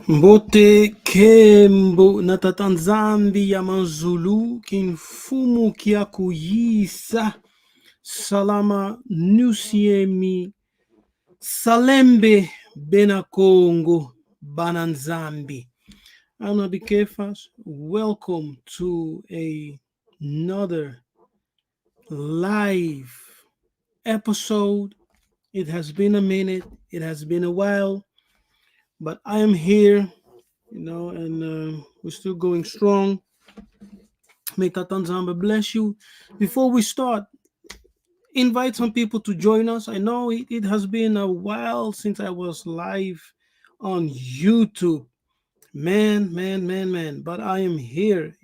Mbote kembo natata Nzambi Zulu kinfumu kiakuyisa salama nusiemi salembe Bena Kongo Bana Nzambi. Another Kefas, welcome to another live episode. It has been a minute, it has been a while, but I am here, and we're still going strong. May Tata Nzambe bless you. Before we start, invite some people to join us. I know it has been a while since I was live on YouTube. Man, but I am here,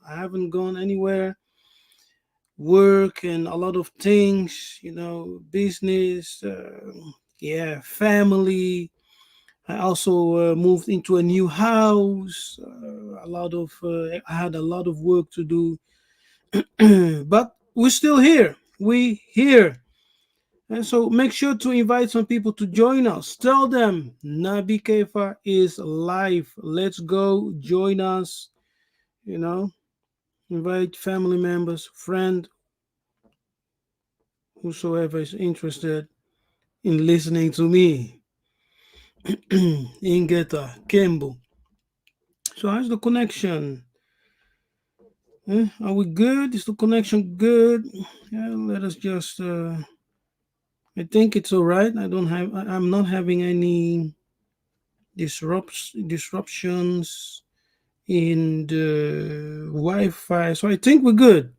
I haven't gone anywhere. Work and a lot of things, business, family. I also moved into a new house. I had a lot of work to do, but we're still here. We here. And so make sure to invite some people to join us. Tell them Nabi Kefa is live. Let's go. Join us. Invite family members, friend, whosoever is interested in listening to me. Ingeta, Kembo. So how's the connection? Are we good? Is the connection good? Let us just I think it's all right. I'm not having any disruptions in the Wi-Fi. So I think we're good.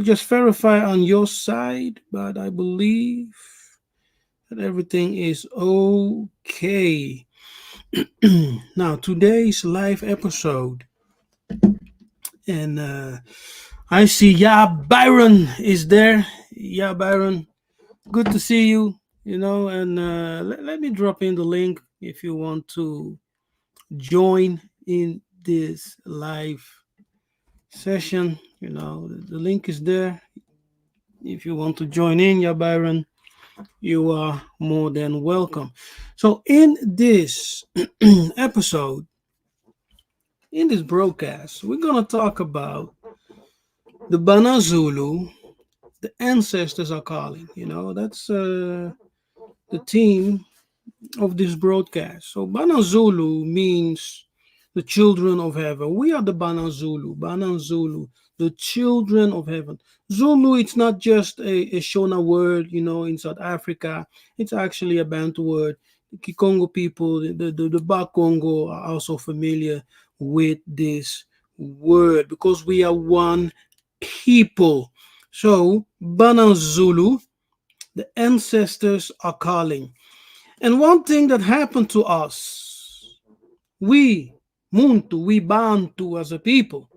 Just verify on your side, but I believe that everything is okay. Now, today's live episode, and I see Byron is there. Byron, good to see you. And let me drop in the link if you want to join in this live session. The link is there. If you want to join in, Byron, you are more than welcome. So in this episode, in this broadcast, we're going to talk about the Bana Zulu, the ancestors are calling. That's the theme of this broadcast. So Bana Zulu means the children of heaven. We are the Bana Zulu, the children of heaven. Zulu, it's not just a Shona word, in South Africa. It's actually a Bantu word. The Kikongo people, the Bakongo are also familiar with this word because we are one people. So Bana Zulu, the ancestors are calling. And one thing that happened to us, we Bantu as a people,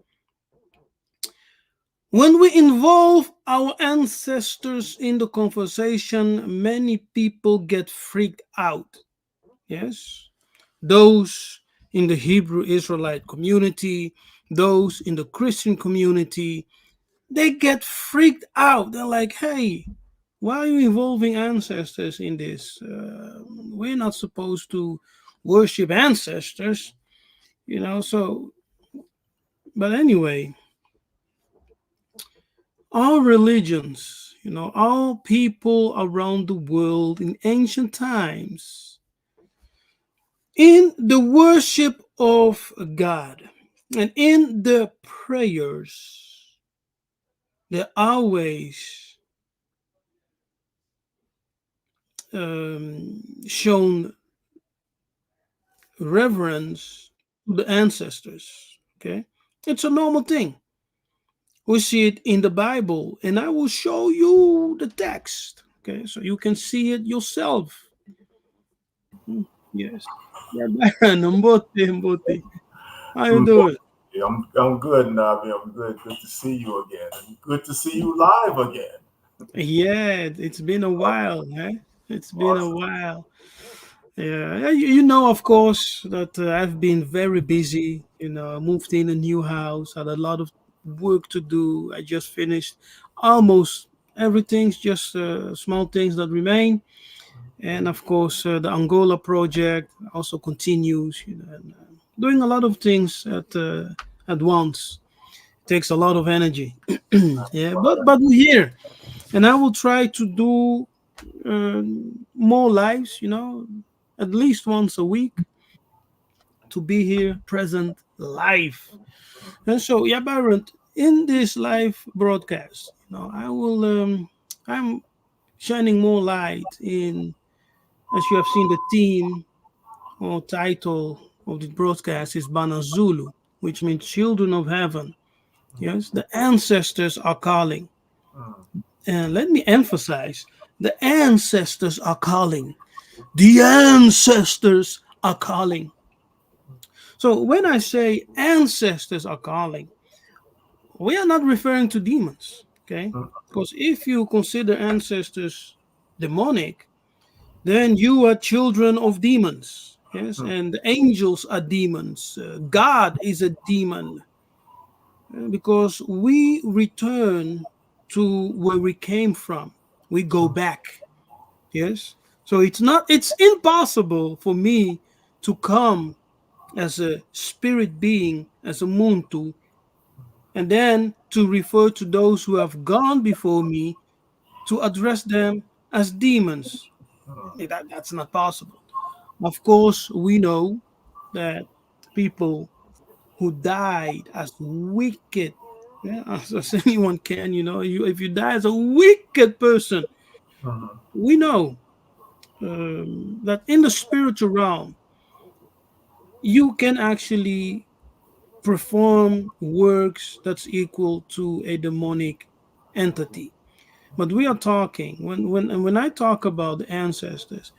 when we involve our ancestors in the conversation, many people get freaked out. Yes. Those in the Hebrew Israelite community, those in the Christian community, they get freaked out. They're like, hey, why are you involving ancestors in this? We're not supposed to worship ancestors, so, but anyway, all religions, all people around the world in ancient times, in the worship of God and in the prayers, they always shown reverence to the ancestors. Okay, it's a normal thing. We see it in the Bible, and I will show you the text. Okay, so you can see it yourself. Yes. Mbote. How you doing? I'm good, Navi. I'm good. Good to see you again. And good to see you live again. Yeah, it's been a while, huh? It's been a while. Yeah, you know, of course, that I've been very busy. I moved in a new house, had a lot of work to do. I just finished almost everything, just small things that remain. And of course, the Angola project also continues, and, doing a lot of things at once. Takes a lot of energy. Yeah, but we're here, and I will try to do more lives. At least once a week to be here, present, live. And so, yeah, Byron, in this live broadcast, I will. I'm shining more light in, as you have seen, the theme or title of the broadcast is Bana Zulu, which means children of heaven. Yes, the ancestors are calling. mm, And let me emphasize, the ancestors are calling. The ancestors are calling. So when I say ancestors are calling, we are not referring to demons, okay? mm, Because if you consider ancestors demonic, then you are children of demons. Yes, mm, and the angels are demons. God is a demon, because we return to where we came from. We go back. Yes, so it's impossible for me to come as a spirit being, as a muntu, and then to refer to those who have gone before me to address them as demons. That's not possible. Of course, we know that people who died as wicked, yeah, as anyone can, if you die as a wicked person, mm, we know that in the spiritual realm, you can actually perform works that's equal to a demonic entity. But we are talking, when I talk about the ancestors,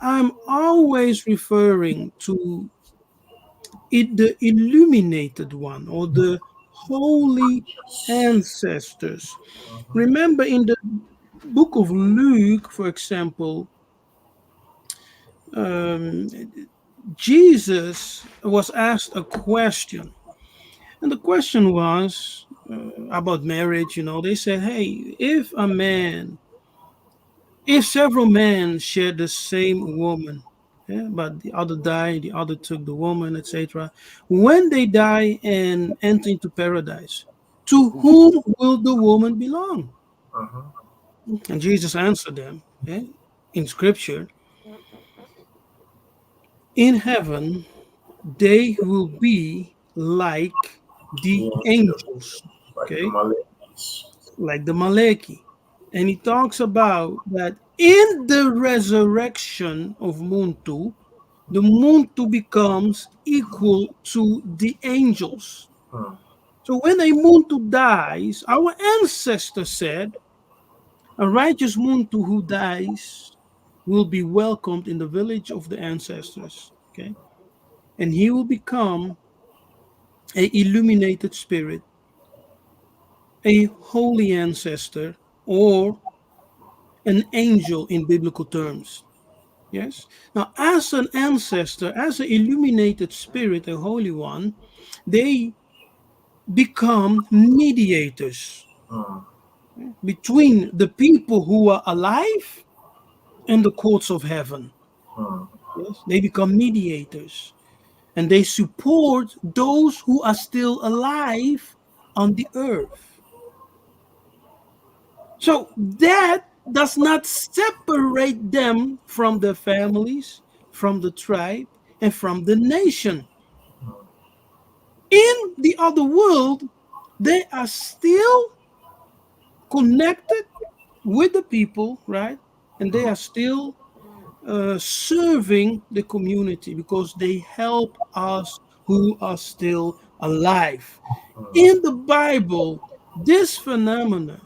I'm always referring to the illuminated one, or the holy ancestors. Remember in the book of Luke, for example, um, Jesus was asked a question. And the question was about marriage. They said, hey, if several men share the same woman, yeah, but the other died, the other took the woman, etc. When they die and enter into paradise, to whom will the woman belong? mhm, And Jesus answered them, yeah, in scripture, in heaven they will be like the the angels, like the okay, Malays. like the Maleki. And he talks about that in the resurrection of Muntu, the Muntu becomes equal to the angels. Mm, So when a Muntu dies, our ancestor said, a righteous Muntu who dies will be welcomed in the village of the ancestors. Okay. And he will become a illuminated spirit, a holy ancestor, or an angel in biblical terms. Yes. Now, as an ancestor, as an illuminated spirit, a holy one, they become mediators mm, between the people who are alive and the courts of heaven. mm, Yes. They become mediators, and they support those who are still alive on the earth. So that does not separate them from their families, from the tribe, and from the nation. In the other world, they are still connected with the people, right? And they are still serving the community because they help us who are still alive. mm, In the Bible, this phenomena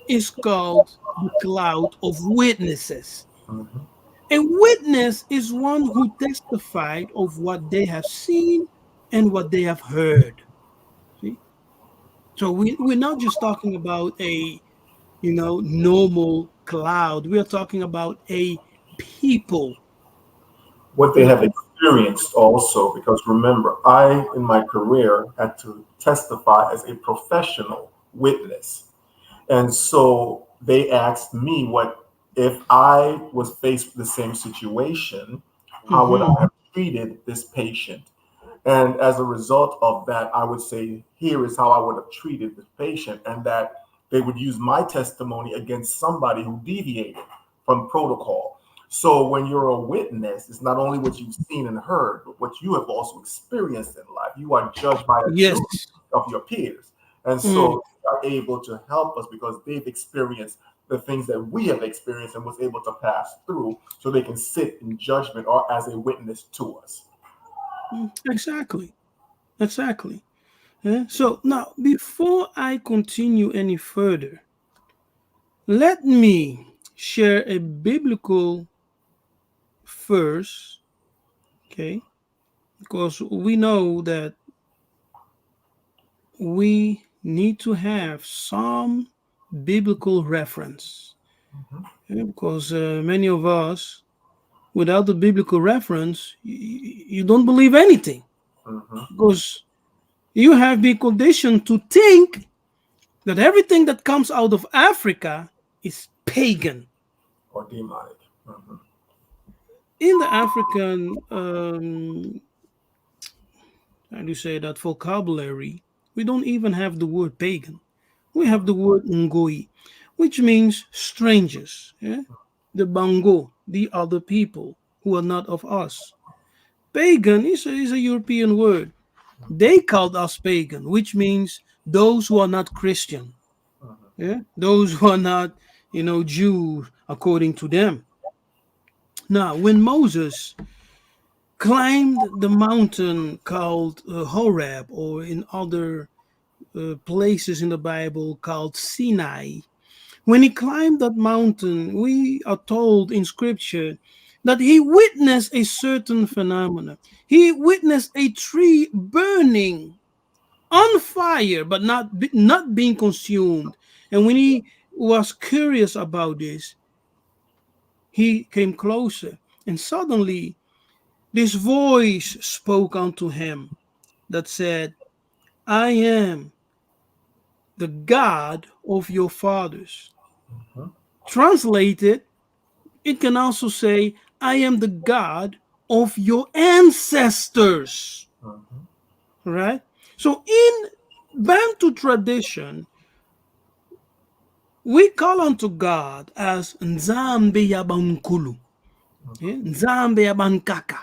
is called the cloud of witnesses. mhm. A witness is one who testified of what they have seen and what they have heard. See? So we're not just talking about a normal cloud. We are talking about a people. What they And have experienced also, because remember, I in my career had to testify as a professional witness. And so they asked me what if I was faced with the same situation, how would I Mm-hmm. have treated this patient? And as a result of that, I would say, here is how I would have treated this patient, and that they would use my testimony against somebody who deviated from protocol. So when you're a witness, it's not only what you've seen and heard, but what you have also experienced in life. You are judged by a Yes. jury of your peers. And Mm. so they are able to help us because they've experienced the things that we have experienced and was able to pass through, so they can sit in judgment or as a witness to us. Exactly. Exactly. So now, before I continue any further, let me share a biblical verse, okay? Because we know that we need to have some biblical reference. Mhm, Because many of us, without the biblical reference, you don't believe anything. mhm. Because you have been conditioned to think that everything that comes out of Africa is pagan. Or demonic. Mhm, In the African, how do you say that, vocabulary, we don't even have the word pagan. We have the word ngoi, which means strangers. Yeah? The Bango, the other people who are not of us. Pagan is a European word. They called us pagan, which means those who are not Christian. mhm, Yeah? Those who are not, Jews according to them. Now, when Moses climbed the mountain called Horeb, or in other places in the Bible called Sinai, when he climbed that mountain, we are told in scripture that he witnessed a certain phenomenon. He witnessed a tree burning on fire, but not being consumed. And when he was curious about this, he came closer, and suddenly this voice spoke unto him that said, I am the God of your fathers. mhm, Translated, it can also say, I am the God of your ancestors. mhm, Right? So in Bantu tradition, we call unto God as Nzambi Ampungu, Nzambi Ampungu,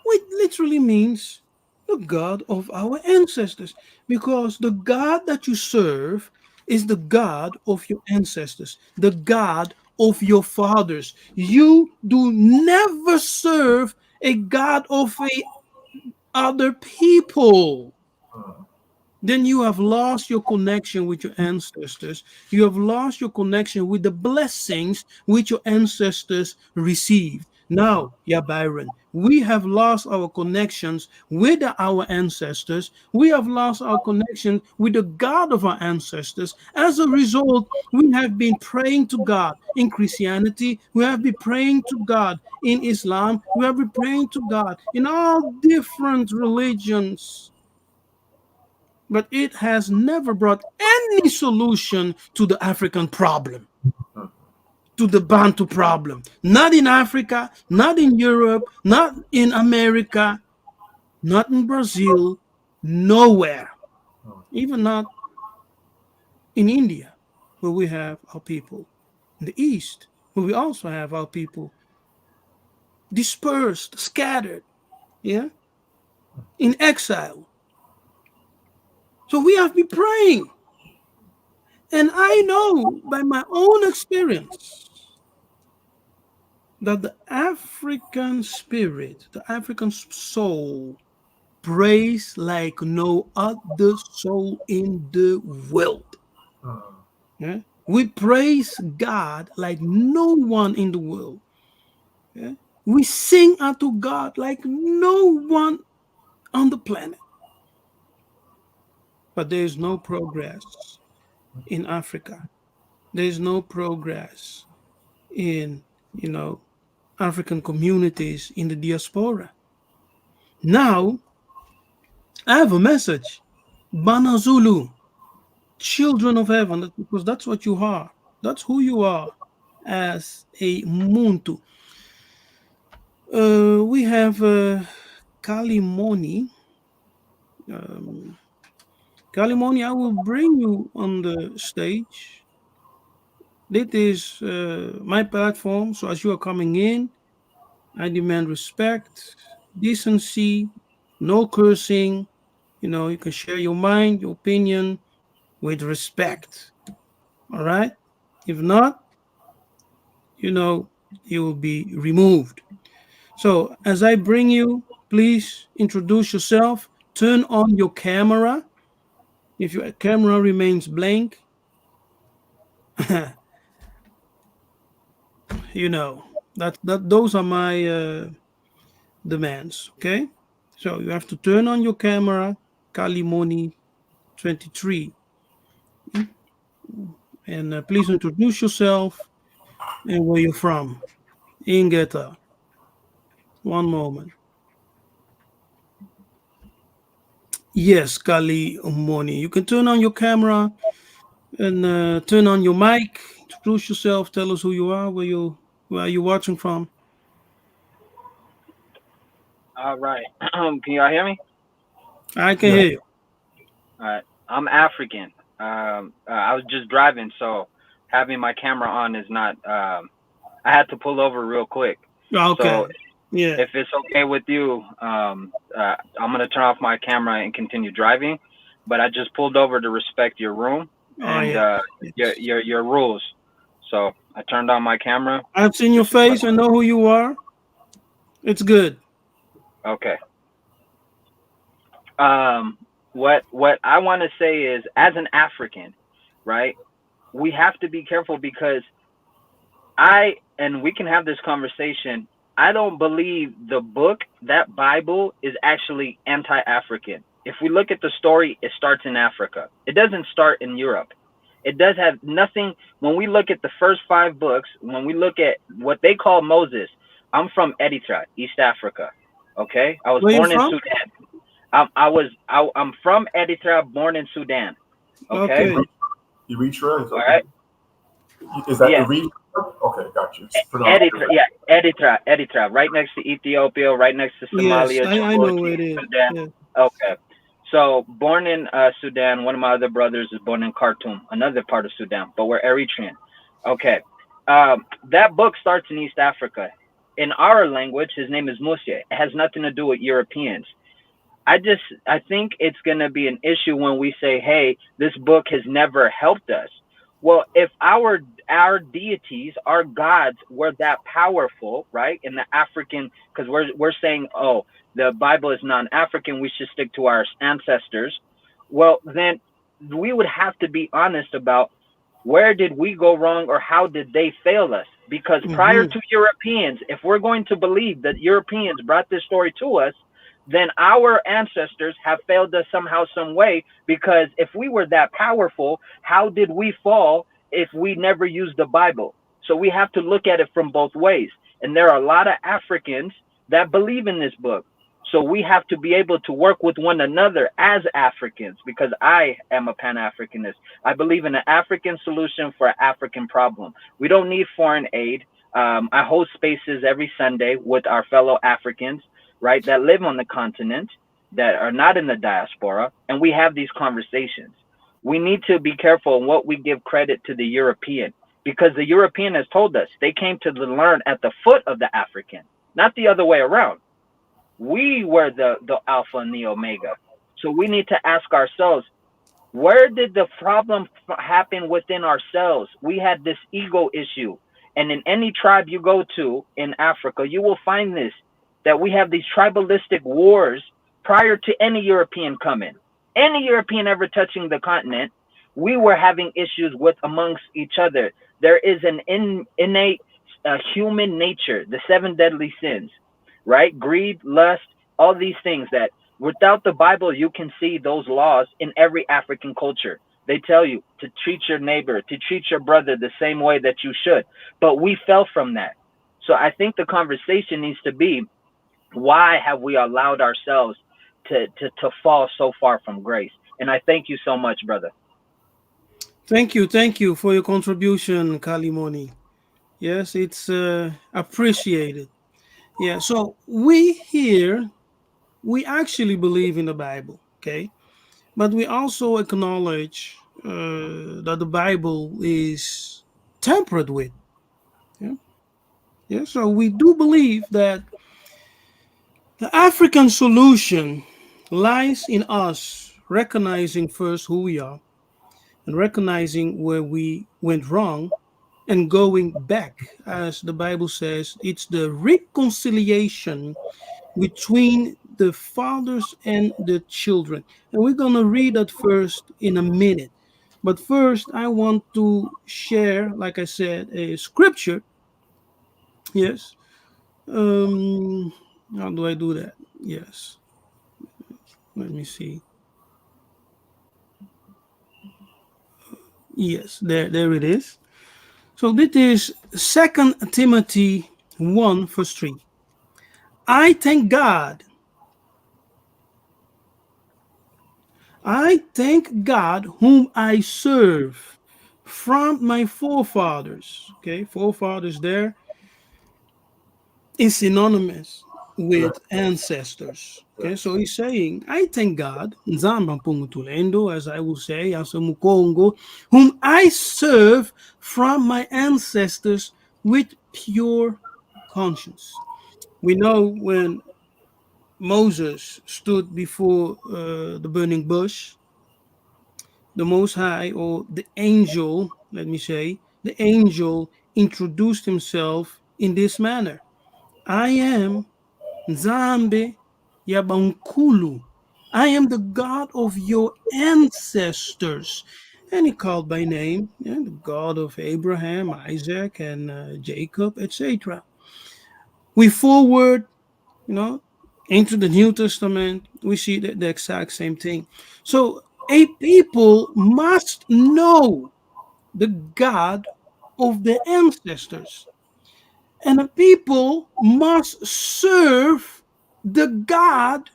which literally means the God of our ancestors, because the God that you serve is the God of your ancestors, the God of your fathers. You do never serve a God of a other people. mhm, Then you have lost your connection with your ancestors. You have lost your connection with the blessings which your ancestors received. Now, yeah, Byron, we have lost our connections with our ancestors. We have lost our connection with the God of our ancestors. As a result, we have been praying to God in Christianity. We have been praying to God in Islam. We have been praying to God in all different religions, but it has never brought any solution to the African problem, mhm. to the Bantu problem. Not in Africa, not in Europe, not in America, not in Brazil, nowhere. Even not in India, where we have our people. In the East, where we also have our people dispersed, scattered, yeah, in exile. So we have been praying. And I know by my own experience that the African spirit, the African soul, prays like no other soul in the world. Mhm. Yeah? We praise God like no one in the world. Yeah? We sing unto God like no one on the planet. But there is no progress in Africa. There is no progress in, African communities in the diaspora. Now, I have a message. Bana Zulu, children of heaven, because that's what you are. That's who you are. as a Muntu. We have Kalimoni. Um, Kalimoni, I will bring you on the stage. This is my platform, so as you are coming in, I demand respect, decency, no cursing. You can share your mind, your opinion with respect. All right? If not, you know, you will be removed. So, as I bring you, please introduce yourself. Turn on your camera. If your camera remains blank, you know that those are my demands. Okay, so you have to turn on your camera, Kalimoni 23, and please introduce yourself and where you're from. Ingeta. One moment. Yes, Kalimoni. You can turn on your camera and turn on your mic. Introduce yourself. Tell us who you are. Where are you watching from? All right. Can y'all hear me? I can Yeah. hear you. All right. I'm African. I was just driving, so having my camera on is not. I had to pull over real quick. So Okay. Yeah. if it's okay with you, I'm gonna turn off my camera and continue driving. But I just pulled over to respect your room Oh and yeah. your Yes. your rules. So I turned on my camera. I've seen your Just face. I know who you are. It's good. okay. Um, what I want to say is, as an African, right? We have to be careful because and we can have this conversation. I don't believe the book, that Bible, is actually anti-African. If we look at the story, it starts in Africa. It doesn't start in Europe. It does have nothing. When we look at the first 5 books, when we look at what they call Moses, I'm from Eritrea, East Africa. Okay, I was Where you born in from? Sudan. I'm from Eritrea, born in Sudan. Okay, Okay. Eritrea is all okay. right. Is that Yes, Eritrea? Okay, got you. It's pronounced Eritrea, different. yeah, Eritrea, right next to Ethiopia, right next to Yes, Somalia, I know Djibouti, where it is. Sudan. Yeah. Okay, so born in Sudan. One of my other brothers is born in Khartoum, another part of Sudan, but we're Eritrean. Okay, that book starts in East Africa. In our language, his name is Musa. It has nothing to do with Europeans. I think it's going to be an issue when we say, "Hey, this book has never helped us." Well, if our deities, our gods, were that powerful, right? In the African, because we're saying, "Oh, the Bible is non-African. We should stick to our ancestors." Well, then we would have to be honest about where did we go wrong or how did they fail us? Because prior Mm-hmm. to Europeans, if we're going to believe that Europeans brought this story to us, then our ancestors have failed us somehow, some way. Because if we were that powerful, how did we fall if we never used the Bible? So we have to look at it from both ways. And there are a lot of Africans that believe in this book. So we have to be able to work with one another as Africans, because I am a Pan Africanist. I believe in an African solution for an African problem. We don't need foreign aid. I host spaces every Sunday with our fellow Africans, right, that live on the continent, that are not in the diaspora, and we have these conversations. We need to be careful in what we give credit to the European, because the European has told us they came to learn at the foot of the African, not the other way around. We were the Alpha and the Omega. So we need to ask ourselves, where did the problem happen within ourselves? We had this ego issue. And in any tribe you go to in Africa, you will find this, that we have these tribalistic wars prior to any European coming. Any European ever touching the continent, we were having issues with amongst each other. There is an innate human nature, the 7 deadly sins, right? Greed, lust, all these things that without the Bible, you can see those laws in every African culture. They tell you to treat your neighbor, to treat your brother the same way that you should. But we fell from that. So I think the conversation needs to be, why have we allowed ourselves to fall so far from grace? And I thank you so much, brother. Thank you for your contribution, Kalimoni. Yes, it's appreciated. Yeah, so we here, we actually believe in the Bible, okay? But we also acknowledge that the Bible is tempered with. Yeah? Yeah, so we do believe that the African solution lies in us recognizing first who we are and recognizing where we went wrong and going back. As the Bible says, it's the reconciliation between the fathers and the children. And we're going to read that first in a minute. But first, I want to share, like I said, a scripture. Yes. Um, how do I do that? Yes. Let me see. Yes, there it is. So this is Second Timothy 1, verse 3. I thank God. I thank God whom I serve from my forefathers. Okay, forefathers there is synonymous Right. with ancestors. Okay, so he's saying, I thank God, Nzambi Ampungu Tulendo, as I will say, as a Mukongo, whom I serve from my ancestors with pure conscience. We know when Moses stood before the burning bush, the Most High, or the angel, let me say, the angel introduced himself in this manner. I am Nzambi Yabankulu. I am the God of your ancestors. And he called by name, yeah, the God of Abraham, Isaac, and Jacob, etc. We forward, you know, into the New Testament, we see the exact same thing. So a people must know the God of their ancestors. And a people must serve the God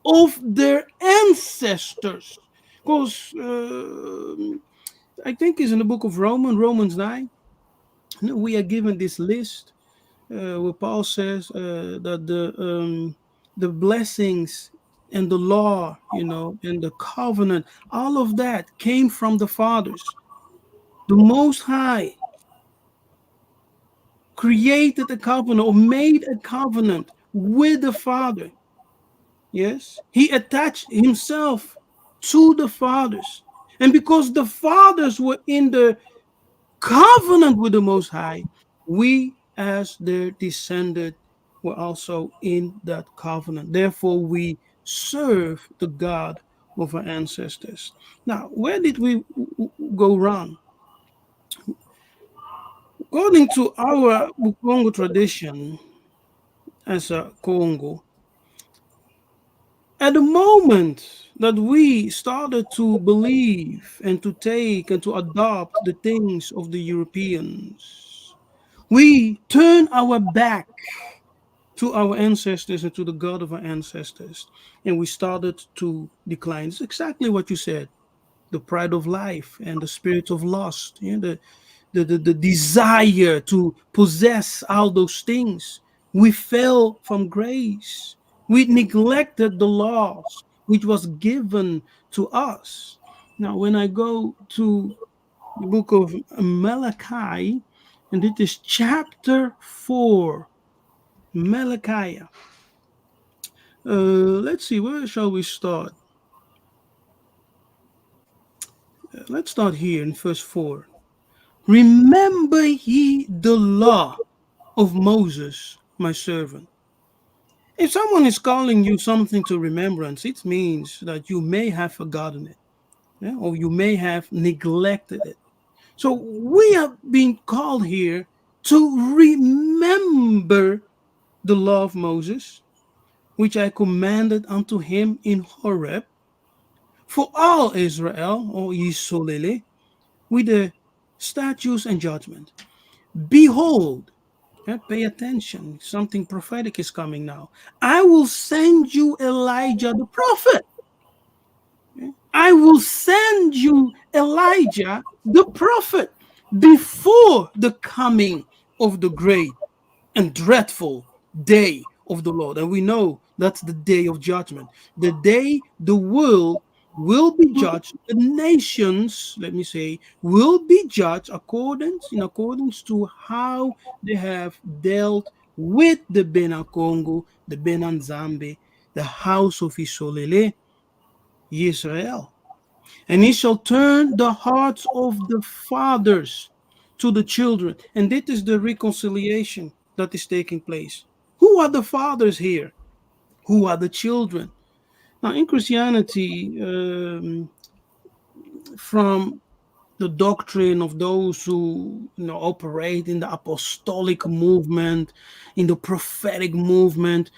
of their ancestors. Because I think it's in the book of Romans 9, we are given this list where Paul says that the blessings and the law, and the covenant, all of that came from the fathers. The Most High created a covenant or made a covenant with the Father. Yes, he attached himself to the fathers. And because the fathers were in the covenant with the Most High, we as their descendant were also in that covenant. Therefore, we serve the God of our ancestors. Now, where did we go wrong? According to our Congo tradition as a Congo, at the moment that we started to believe and to take and to adopt the things of the Europeans, we turned our back to our ancestors and to the God of our ancestors, and we started to decline. It's exactly what you said, the pride of life and the spirit of lust, the desire to possess all those things. We fell from grace. We neglected the laws which was given to us. Now, when I go to the book of Malachi, and it is chapter 4, Malachi. Let's see, where shall we start? Let's start here in verse 4. Remember ye the law of Moses, my servant. If someone is calling you something to remembrance, it means that you may have forgotten it, yeah, or you may have neglected it. So we are being called here to remember the law of Moses, which I commanded unto him in Horeb, for all Israel, or Yisolele, with the statutes and judgment. Behold, pay attention, something prophetic is coming now. I will send you Elijah the prophet. I will send you Elijah the prophet before the coming of the great and dreadful day of the Lord. And we know that's the day of judgment, the day the world will be judged, the nations, let me say, will be judged in accordance to how they have dealt with the Bena Kongo, the Bena Nzambe, the house of Isolele, Israel. And he shall turn the hearts of the fathers to the children. And this is the reconciliation that is taking place. Who are the fathers here? Who are the children? Now, in Christianity, from the doctrine of those who operate in the apostolic movement, in the prophetic movement,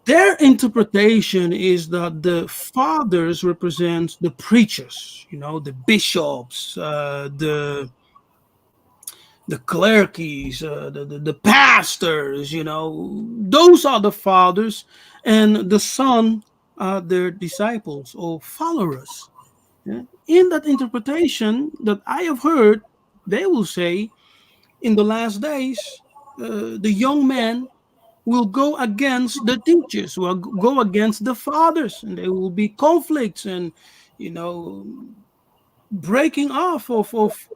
their interpretation is that the fathers represent the preachers, the bishops, the clerks, the pastors, those are the fathers, and the son are their disciples or followers. Yeah? In that interpretation that I have heard, they will say in the last days, the young man will go against the teachers, will go against the fathers, and there will be conflicts and you know breaking off of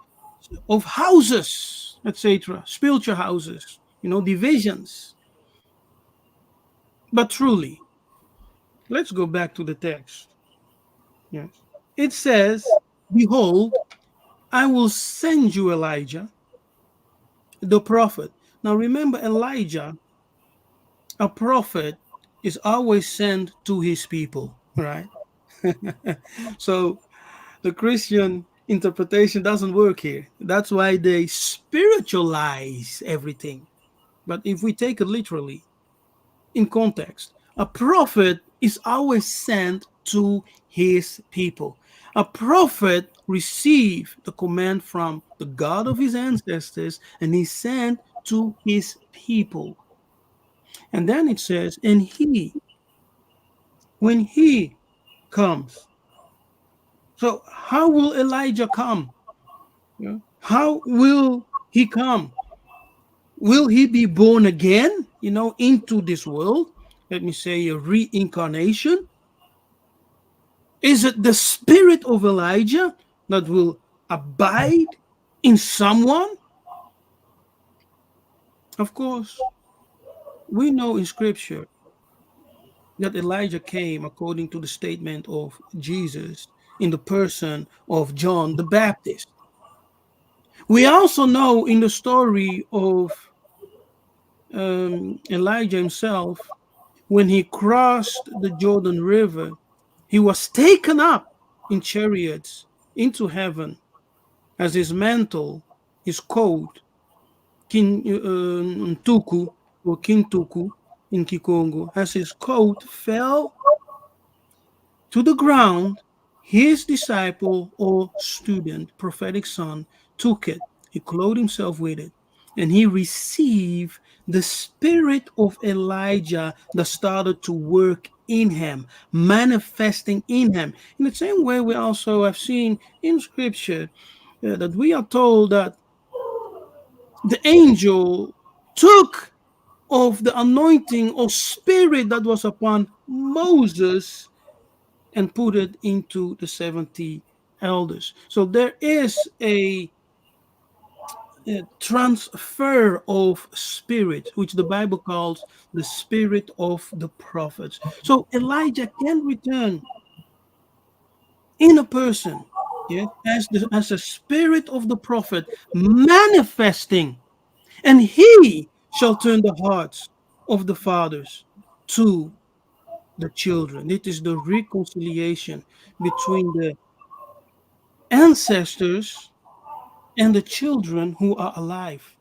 houses, etc., spiritual houses, divisions. But truly, let's go back to the text. Yes, it says, "Behold, I will send you Elijah, the prophet." Now remember, Elijah, a prophet, is always sent to his people, right? So the Christian interpretation doesn't work here. That's why they spiritualize everything. But if we take it literally, in context, a prophet is always sent to his people. A prophet received the command from the God of his ancestors and he sent to his people. And then it says, and when he comes. So, how will Elijah come? Yeah. How will he come? Will he be born again, into this world? Let me say a reincarnation. Is it the spirit of Elijah that will abide in someone? Of course, we know in scripture that Elijah came according to the statement of Jesus in the person of John the Baptist. We also know in the story of Elijah himself, when he crossed the Jordan River, he was taken up in chariots into heaven as his mantle, his coat, Ntuku or Kintuku in Kikongo, as his coat fell to the ground, his disciple or student, prophetic son, took it. He clothed himself with it, and he received the spirit of Elijah that started to work in him, manifesting in him. In the same way, we also have seen in scripture that we are told that the angel took of the anointing or spirit that was upon Moses and put it into the 70 elders. So there is a transfer of spirit, which the Bible calls the spirit of the prophets. So Elijah can return in a person, yeah, as a spirit of the prophet manifesting, and he shall turn the hearts of the fathers to the children. It is the reconciliation between the ancestors and the children who are alive,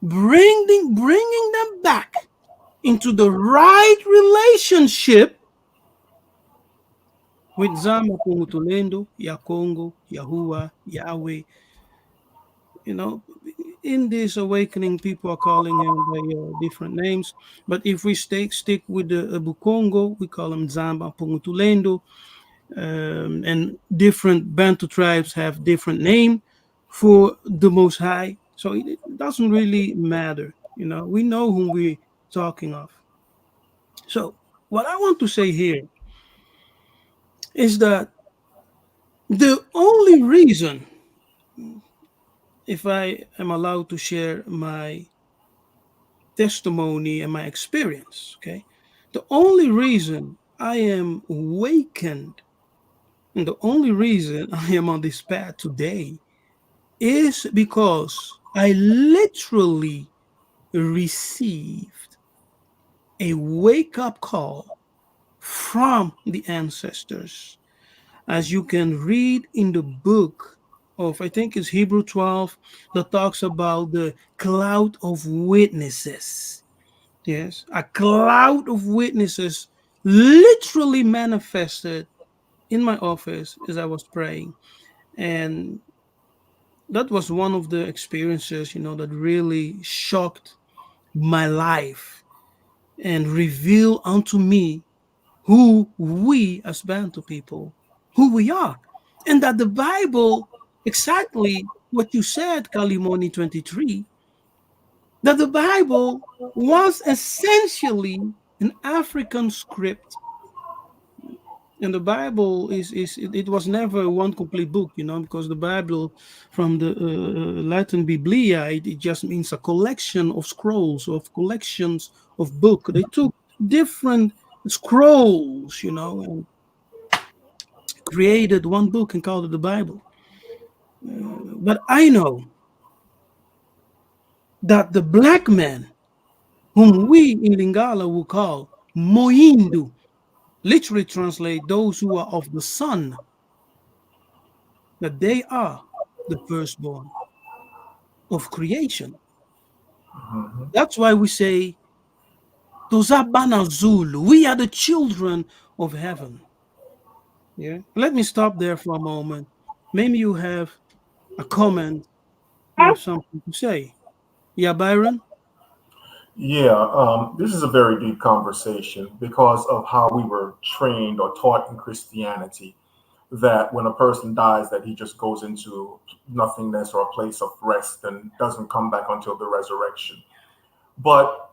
bringing them back into the right relationship with Nzambi Ampungu Tulendo, Yakongo, Yahuwah, Yahweh. You know, in this awakening, people are calling him by different names. But if we stick with the Bukongo, we call him Nzambi Ampungu Tulendo. And different Bantu tribes have different name for the Most High. So it doesn't really matter. We know whom we're talking of. So what I want to say here is that the only reason, if I am allowed to share my testimony and my experience, okay, the only reason I am awakened and the only reason I am on this path today is because I literally received a wake up call from the ancestors. As you can read in the book of, I think it's Hebrew 12, that talks about the cloud of witnesses. Yes, a cloud of witnesses literally manifested in my office as I was praying. And that was one of the experiences, that really shocked my life and revealed unto me who we as Bantu people, who we are. And that the Bible, exactly what you said, Kalimoni 23, that the Bible was essentially an African script. And the Bible it was never one complete book, because the Bible from the Latin Biblia, it just means a collection of scrolls, of collections of book. They took different scrolls, and created one book and called it the Bible. But I know that the black man, whom we in Lingala will call Moindu, literally translate those who are of the sun, that they are the firstborn of creation. Mhm. That's why we say, Toza Bana Zulu, we are the children of heaven. Yeah. Let me stop there for a moment. Maybe you have a comment, you have something to say. Yeah, Byron? Yeah, this is a very deep conversation because of how we were trained or taught in Christianity that when a person dies, that he just goes into nothingness or a place of rest and doesn't come back until the resurrection. But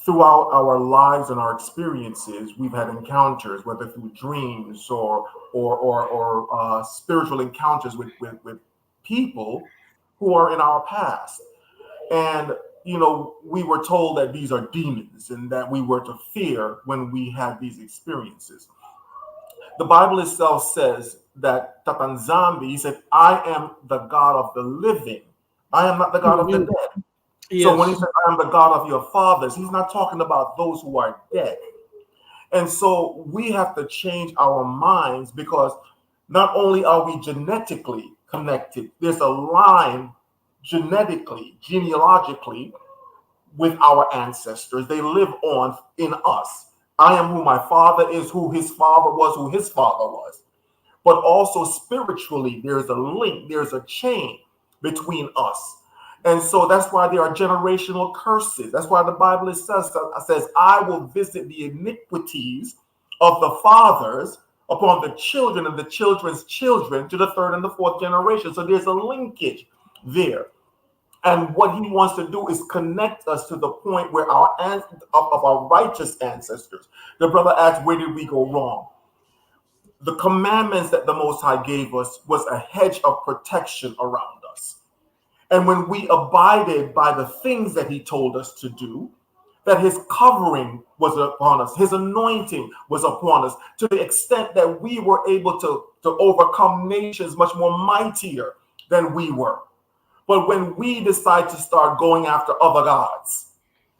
throughout our lives and our experiences, we've had encounters, whether through dreams or spiritual encounters with people who are in our past. And we were told that these are demons and that we were to fear when we had these experiences. The Bible itself says that Tatanzambi, he said, I am the God of the living. I am not the God of the Mhm. dead. So when he Yes. says, I am the God of your fathers, he's not talking about those who are dead. And so we have to change our minds because not only are we genetically connected, there's a line genetically, genealogically with our ancestors. They live on in us. I am who my father is, who his father was, who his father was. But also spiritually, there's a link, there's a chain between us. And so that's why there are generational curses. That's why the Bible says, I will visit the iniquities of the fathers upon the children and the children's children to the third and the fourth generation. So there's a linkage there. And what he wants to do is connect us to the point where of our righteous ancestors. The brother asked, where did we go wrong? The commandments that the Most High gave us was a hedge of protection around us. And when we abided by the things that he told us to do, that his covering was upon us, his anointing was upon us, to the extent that we were able to overcome nations much more mightier than we were. But when we decide to start going after other gods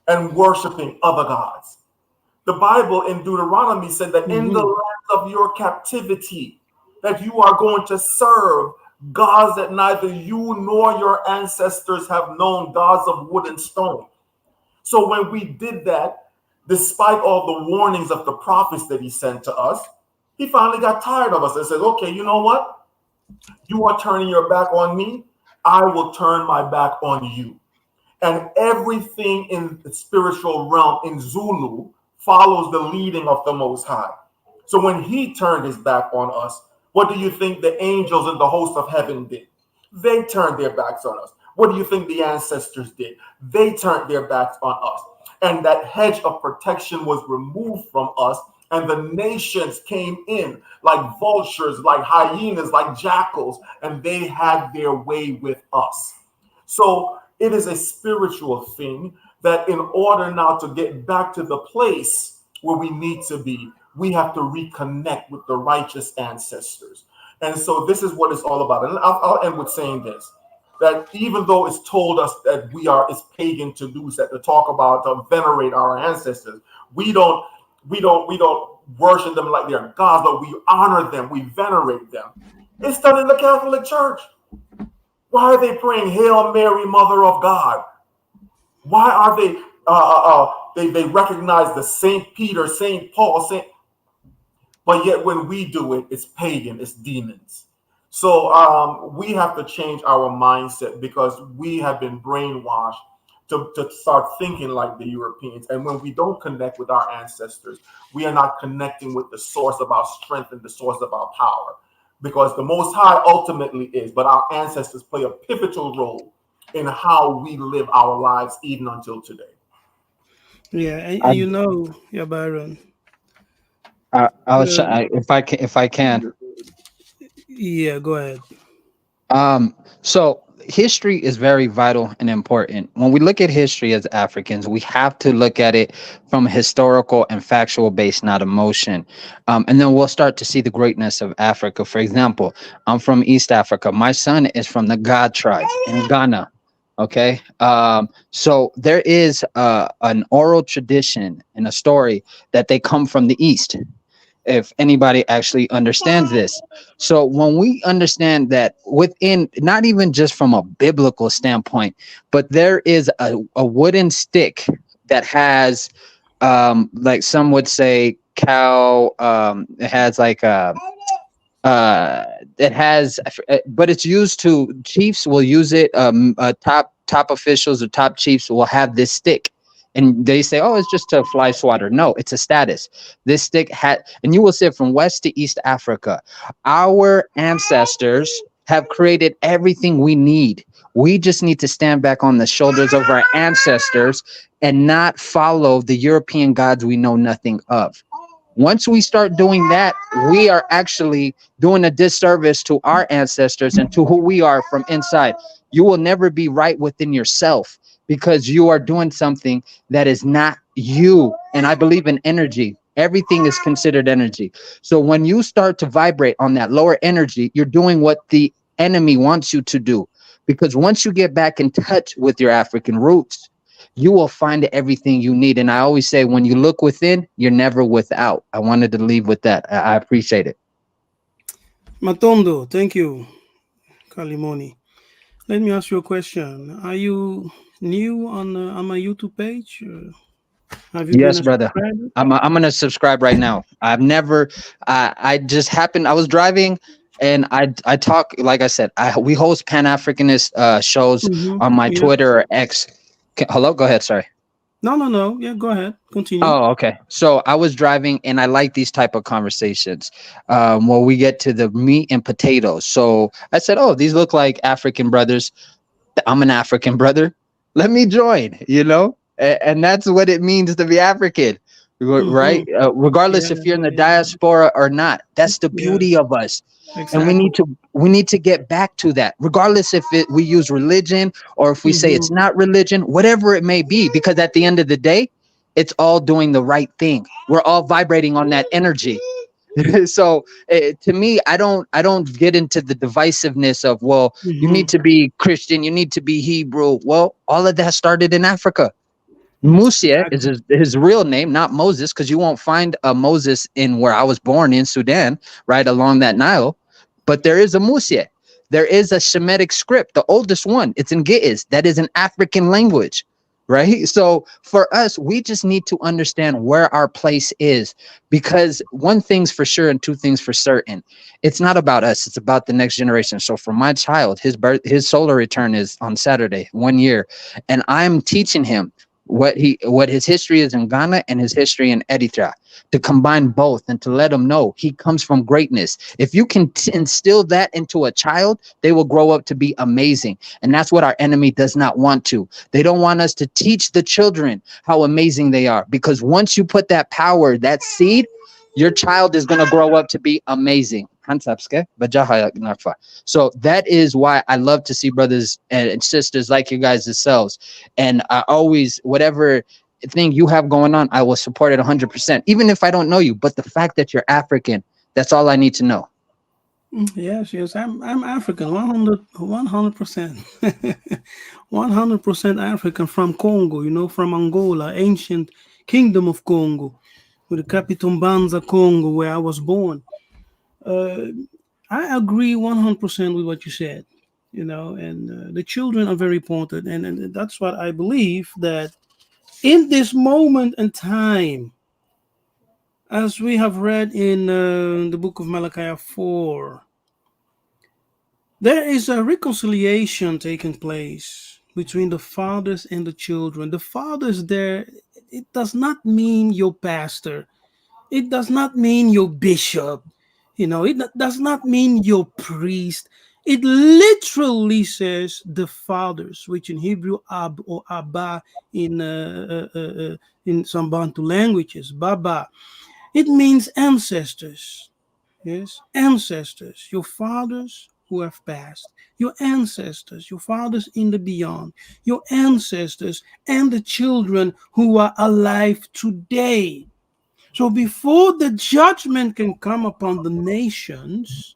and worshiping other gods, the Bible in Deuteronomy said that in the Mhm. lands of your captivity, that you are going to serve gods that neither you nor your ancestors have known, gods of wood and stone. So when we did that, despite all the warnings of the prophets that he sent to us, he finally got tired of us and said, okay, you know what? You are turning your back on me. I will turn my back on you. And everything in the spiritual realm in Zulu follows the leading of the Most High. So when he turned his back on us, what do you think the angels and the host of heaven did? They turned their backs on us. What do you think the ancestors did? They turned their backs on us. And that hedge of protection was removed from us. And the nations came in like vultures, like hyenas, like jackals, and they had their way with us. So it is a spiritual thing that in order now to get back to the place where we need to be, we have to reconnect with the righteous ancestors. And so this is what it's all about. And I'll end with saying this, that even though it's told us that it's pagan to do that, to talk about, to venerate our ancestors, we don't worship them like they're gods, but we honor them, we venerate them. It's done in the Catholic Church. Why are they praying Hail Mary, Mother of God? Why are they recognize the Saint Peter, Saint Paul, but yet when we do it, it's pagan, it's demons. So we have to change our mindset because we have been brainwashed to start thinking like the Europeans. And when we don't connect with our ancestors, we are not connecting with the source of our strength and the source of our power. Because the Most High ultimately is, but our ancestors play a pivotal role in how we live our lives even until today. Yeah, and you know, yeah, Byron. I'll if I can. Yeah, go ahead. So history is very vital and important. When we look at history as Africans, we have to look at it from a historical and factual base, not emotion. And then we'll start to see the greatness of Africa. For example, I'm from East Africa. My son is from the God tribe in Ghana. Okay. So there is an oral tradition and a story that they come from the East, if anybody actually understands this. So when we understand that within, not even just from a biblical standpoint, but there is a wooden stick that has, like some would say cow, it has like it has, but it's used to, chiefs will use it, top officials or top chiefs will have this stick. And they say, oh, it's just to fly swatter. No, it's a status. This stick had, and you will see from West to East Africa, our ancestors have created everything we need. We just need to stand back on the shoulders of our ancestors and not follow the European gods we know nothing of. Once we start doing that, we are actually doing a disservice to our ancestors and to who we are from inside. You will never be right within yourself, because you are doing something that is not you. And I believe in energy. Everything is considered energy. So when you start to vibrate on that lower energy, you're doing what the enemy wants you to do. Because once you get back in touch with your African roots, you will find everything you need. And I always say, when you look within, you're never without. I wanted to leave with that. I appreciate it. Matondo, thank you. Kalimoni. Let me ask you a question. Are you new on my YouTube page? Have you Yes, been a brother. subscriber? I'm gonna subscribe right now. I've never. I just happened. I was driving, and I talk, like I said. We host Pan Africanist shows on my Yeah. Twitter or X. Hello, go ahead. Sorry. No. Yeah, go ahead. Continue. Oh, okay. So I was driving, and I like these type of conversations where we get to the meat and potatoes. So I said, "Oh, these look like African brothers. I'm an African brother. Let me join." And that's what it means to be African, right? Regardless if you're in the diaspora or not. That's the beauty of us. Exactly. And we need to get back to that, regardless if we use religion or if we say it's not religion, whatever it may be, because at the end of the day, it's all doing the right thing. We're all vibrating on that energy. So to me, I don't get into the divisiveness of, well, you need to be Christian, you need to be Hebrew. Well, all of that started in Africa. Musia is his real name, not Moses, because you won't find a Moses in where I was born in Sudan, right along that Nile. But there is a Musia. There is a Shemitic script, the oldest one. It's in Ge'ez. That is an African language, right? So for us, we just need to understand where our place is, because one thing's for sure and two things for certain. It's not about us. It's about the next generation. So for my child, his solar return is on Saturday, 1 year. And I'm teaching him, what his history is in Ghana and his history in Eritrea, to combine both and to let them know he comes from greatness. If you can instill that into a child, they will grow up to be amazing. And that's what our enemy does not want to. They don't want us to teach the children how amazing they are, because once you put that power, that seed, your child is going to grow up to be amazing. So that is why I love to see brothers and sisters like you guys yourselves. And I always, whatever thing you have going on, I will support it 100%, even if I don't know you. But the fact that you're African, that's all I need to know. Yes, I'm African, 100%, 100% African, from Congo, from Angola, ancient Kingdom of Kongo, with the capital Banza, Congo, where I was born. I agree 100% with what you said, and the children are very important, and that's what I believe, that in this moment in time, as we have read in the book of Malachi 4, there is a reconciliation taking place between the fathers and the children. The fathers there, it does not mean your pastor. It does not mean your bishop. It does not mean your priest. It literally says the fathers, which in Hebrew Ab or Abba, in some Bantu languages, Baba. It means ancestors. Yes, ancestors, your fathers who have passed, your ancestors, your fathers in the beyond, your ancestors, and the children who are alive today. So before the judgment can come upon the nations,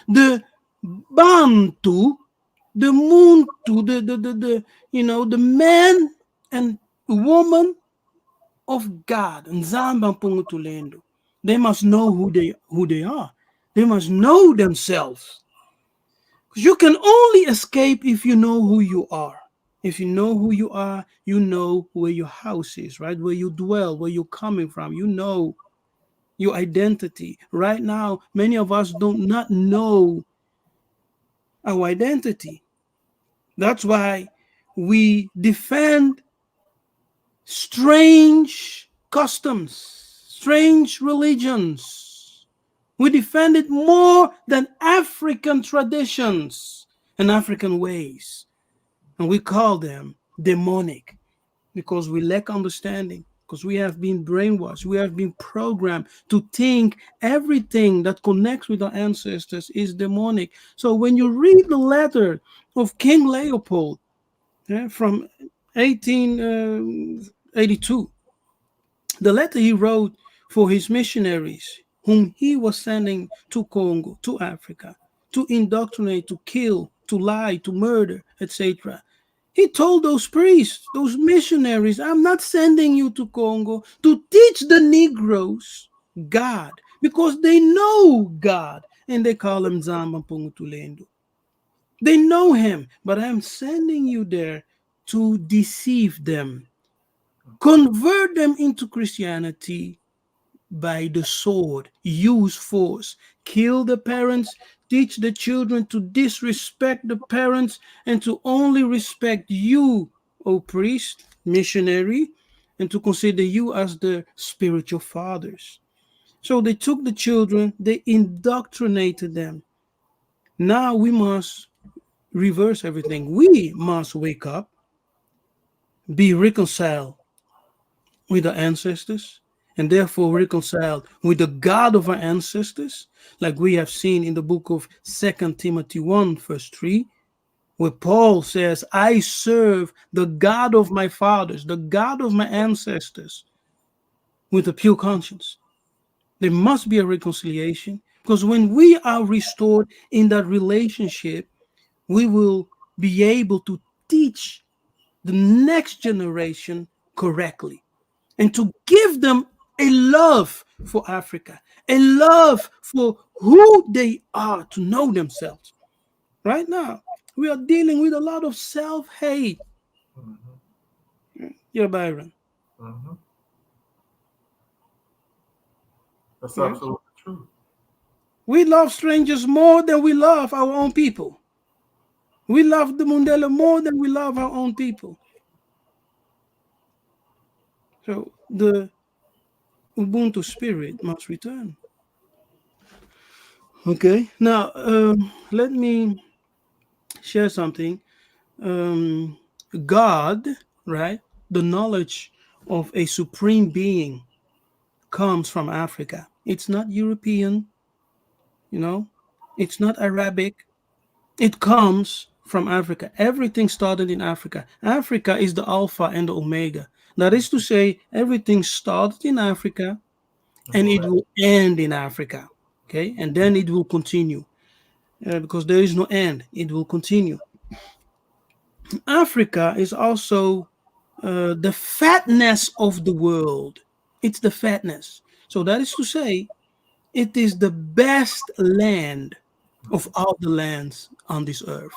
the Bantu, the Muntu, the man and woman of God, Nzambi Ampungu Tulendo, they must know who they are. They must know themselves. Because you can only escape if you know who you are. If you know who you are, you know where your house is, right? Where you dwell, where you're coming from. You know your identity. Right now, many of us do not know our identity. That's why we defend strange customs, strange religions. We defend it more than African traditions and African ways. And we call them demonic because we lack understanding, because we have been brainwashed. We have been programmed to think everything that connects with our ancestors is demonic. So when you read the letter of King Leopold, from 1882, the letter he wrote for his missionaries, whom he was sending to Congo, to Africa, to indoctrinate, to kill, to lie, to murder, etc. He told those priests, those missionaries, I'm not sending you to Congo to teach the Negroes God, because they know God, and they call him Nzambi Ampungu Tulendo. They know him, but I'm sending you there to deceive them, convert them into Christianity by the sword, use force, kill the parents, teach the children to disrespect the parents and to only respect you, O priest, missionary, and to consider you as the spiritual fathers. So they took the children, they indoctrinated them. Now we must reverse everything. We must wake up, be reconciled with our ancestors, and therefore reconciled with the God of our ancestors, like we have seen in the book of 2 Timothy 1, verse 3, where Paul says, I serve the God of my fathers, the God of my ancestors, with a pure conscience. There must be a reconciliation, because when we are restored in that relationship, we will be able to teach the next generation correctly, and to give them a love for Africa, a love for who they are, to know themselves. Right now, we are dealing with a lot of self-hate. Yeah, Byron. Mm-hmm. That's Yes. absolutely true. We love strangers more than we love our own people. We love the Mundela more than we love our own people. So the Ubuntu spirit must return. Okay. Now, let me share something. Um, God, right? The knowledge of a supreme being comes from Africa. It's not European, you know, it's not Arabic. It comes from Africa. Everything started in Africa. Africa is the Alpha and the Omega. That is to say, everything started in Africa and it Correct. will end in Africa. Okay. And then it will continue because there is no end, it will continue. Africa is also the fatness of the world. It's the fatness. So that is to say, it is the best land of all the lands on this earth.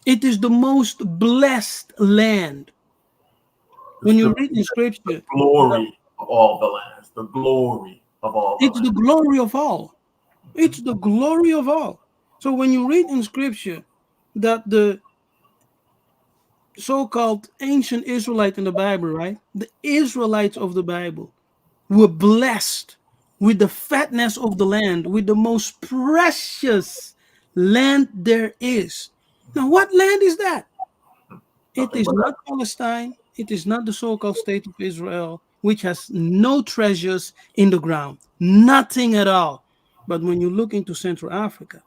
It is the most blessed land. The When you scripture read in says the scripture, that glory of all the lands, the glory of all the it's the lands. glory of all. It's the glory of all. So when you read in scripture that the so-called ancient Israelite in the Bible, right? The Israelites of the Bible were blessed with the fatness of the land, with the most precious land there is. Now, what land is that? It Nothing is but that. not Palestine. It is not the so-called state of Israel, which has no treasures in the ground, nothing at all. But when you look into Central Africa,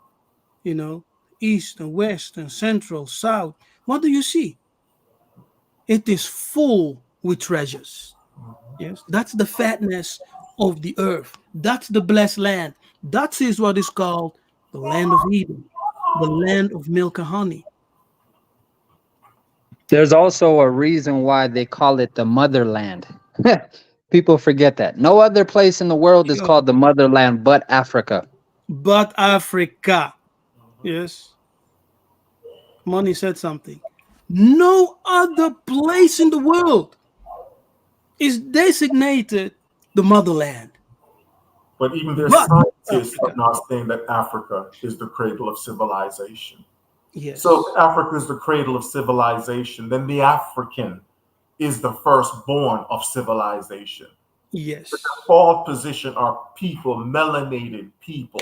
east and west and central, south, what do you see? It is full with treasures. Yes, that's the fatness of the earth. That's the blessed land. That is what is called the land of Eden, the land of milk and honey. There's also a reason why they call it the motherland. People forget that. No other place in the world is Yo, called the motherland but Africa. but Africa, yes, Money said something. No other place in the world is designated the motherland But even their but scientists are Africa. now saying that Africa is the cradle of civilization. So if Yes, Africa is the cradle of civilization, then the African is the firstborn of civilization. The yes, default position are people, melanated people.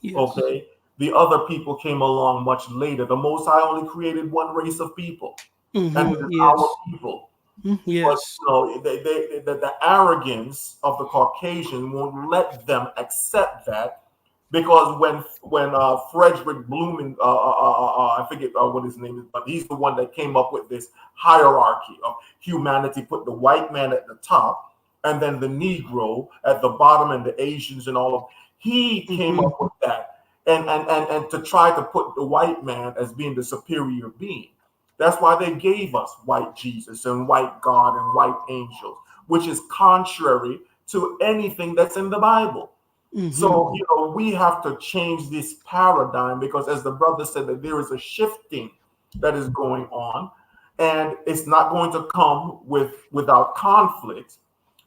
yes. Okay? The other people came along much later. The Most High only created one race of people, and it is our Yes, people. But yes. the arrogance of the Caucasian won't let them accept that because when Frederick Blumen, I forget what his name is, but he's the one that came up with this hierarchy of humanity, put the white man at the top, and then the Negro at the bottom, and the Asians and all of. He came Hmm. up with that, and to try to put the white man as being the superior being. That's why they gave us white Jesus and white God and white angels, which is contrary to anything that's in the Bible. Hmm. So, we have to change this paradigm because, as the brother said, that there is a shifting that is going on, and it's not going to come without conflict,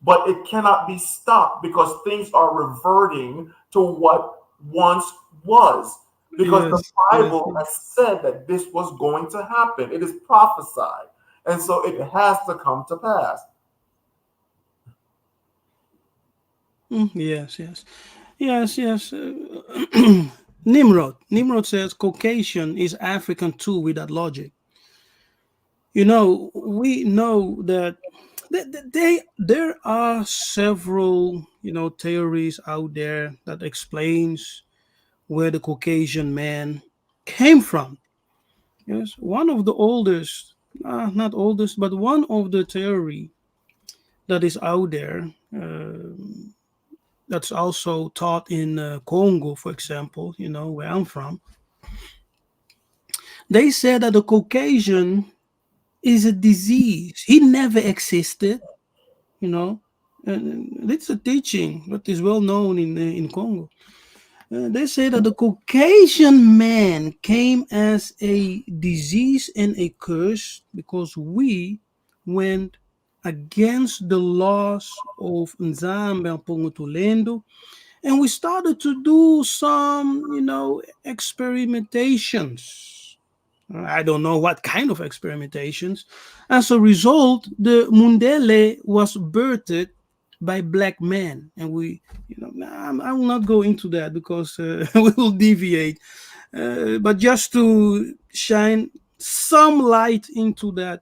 but it cannot be stopped because things are reverting to what once was. Because the Yes, yes, Bible yes. has said that this was going to happen. It is prophesied. And so it has to come to pass. Yes, yes, yes, yes. Nimrod says Caucasian is African too with that logic. We know that there are several theories out there that explains where the Caucasian man came from. Yes, one of the oldest, not oldest, but one of the theory that is out there, that's also taught in Congo, for example, where I'm from. They said that the Caucasian is a disease. He never existed, you know. And it's a teaching that is well known in Congo. They say that the Caucasian man came as a disease and a curse because we went against the laws of Nzambi Ampungu Tulendo, and we started to do some, experimentations. I don't know what kind of experimentations. As a result, the Mundele was birthed by black men, and I will not go into that because we will deviate. But just to shine some light into that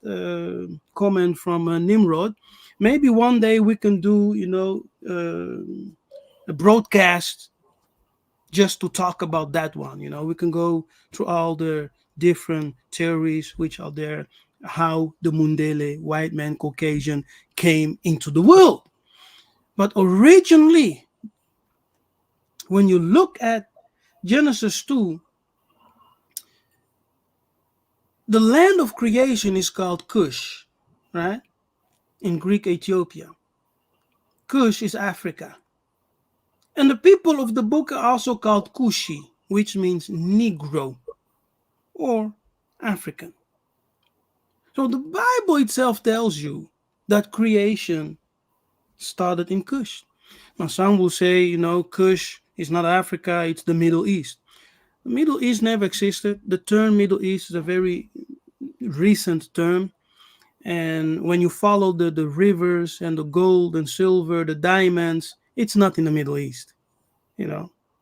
comment from Nimrod, maybe one day we can do, a broadcast just to talk about that one. We can go through all the different theories which are there, how the Mundele, white man, Caucasian, came into the world. But originally, when you look at Genesis 2, the land of creation is called Cush, right? In Greek Ethiopia. Cush is Africa. And the people of the book are also called Kushi, which means Negro or African. So the Bible itself tells you that creation started in Cush. Now some will say, Cush is not Africa, it's the Middle East. The Middle East never existed. The term Middle East is a very recent term. And when you follow the rivers and the gold and silver, the diamonds, it's not in the Middle East.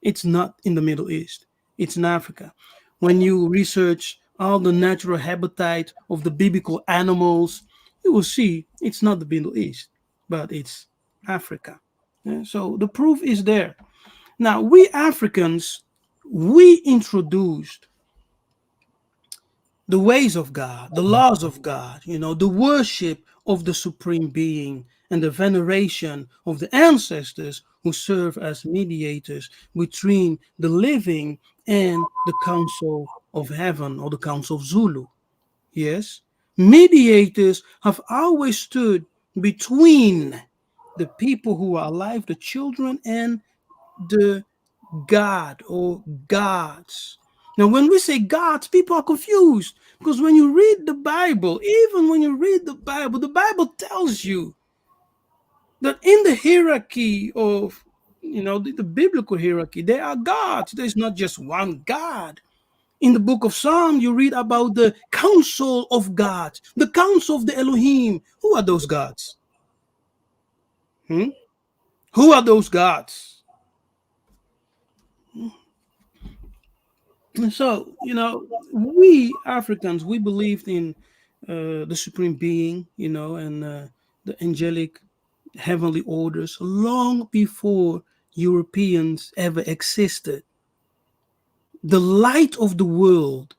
It's not in the Middle East. It's in Africa. When you research all the natural habitat of the biblical animals, you will see it's not the Middle East, but it's Africa. Yeah, so the proof is there. Now, we Africans, we introduced the ways of God, the laws of God, the worship of the supreme being and the veneration of the ancestors who serve as mediators between the living and the council of heaven or the council of Zulu. Yes, mediators have always stood between the people who are alive, the children, and the God or gods. Now, when we say gods, people are confused because when you read the Bible, even when you read the Bible tells you that in the hierarchy of, the biblical hierarchy, there are gods. There's not just one God. In the book of Psalm, you read about the council of God, the council of the Elohim. Who are those gods? Who are those gods? And so, we Africans, we believed in the supreme being, and the angelic heavenly orders long before Europeans ever existed. The light of the world,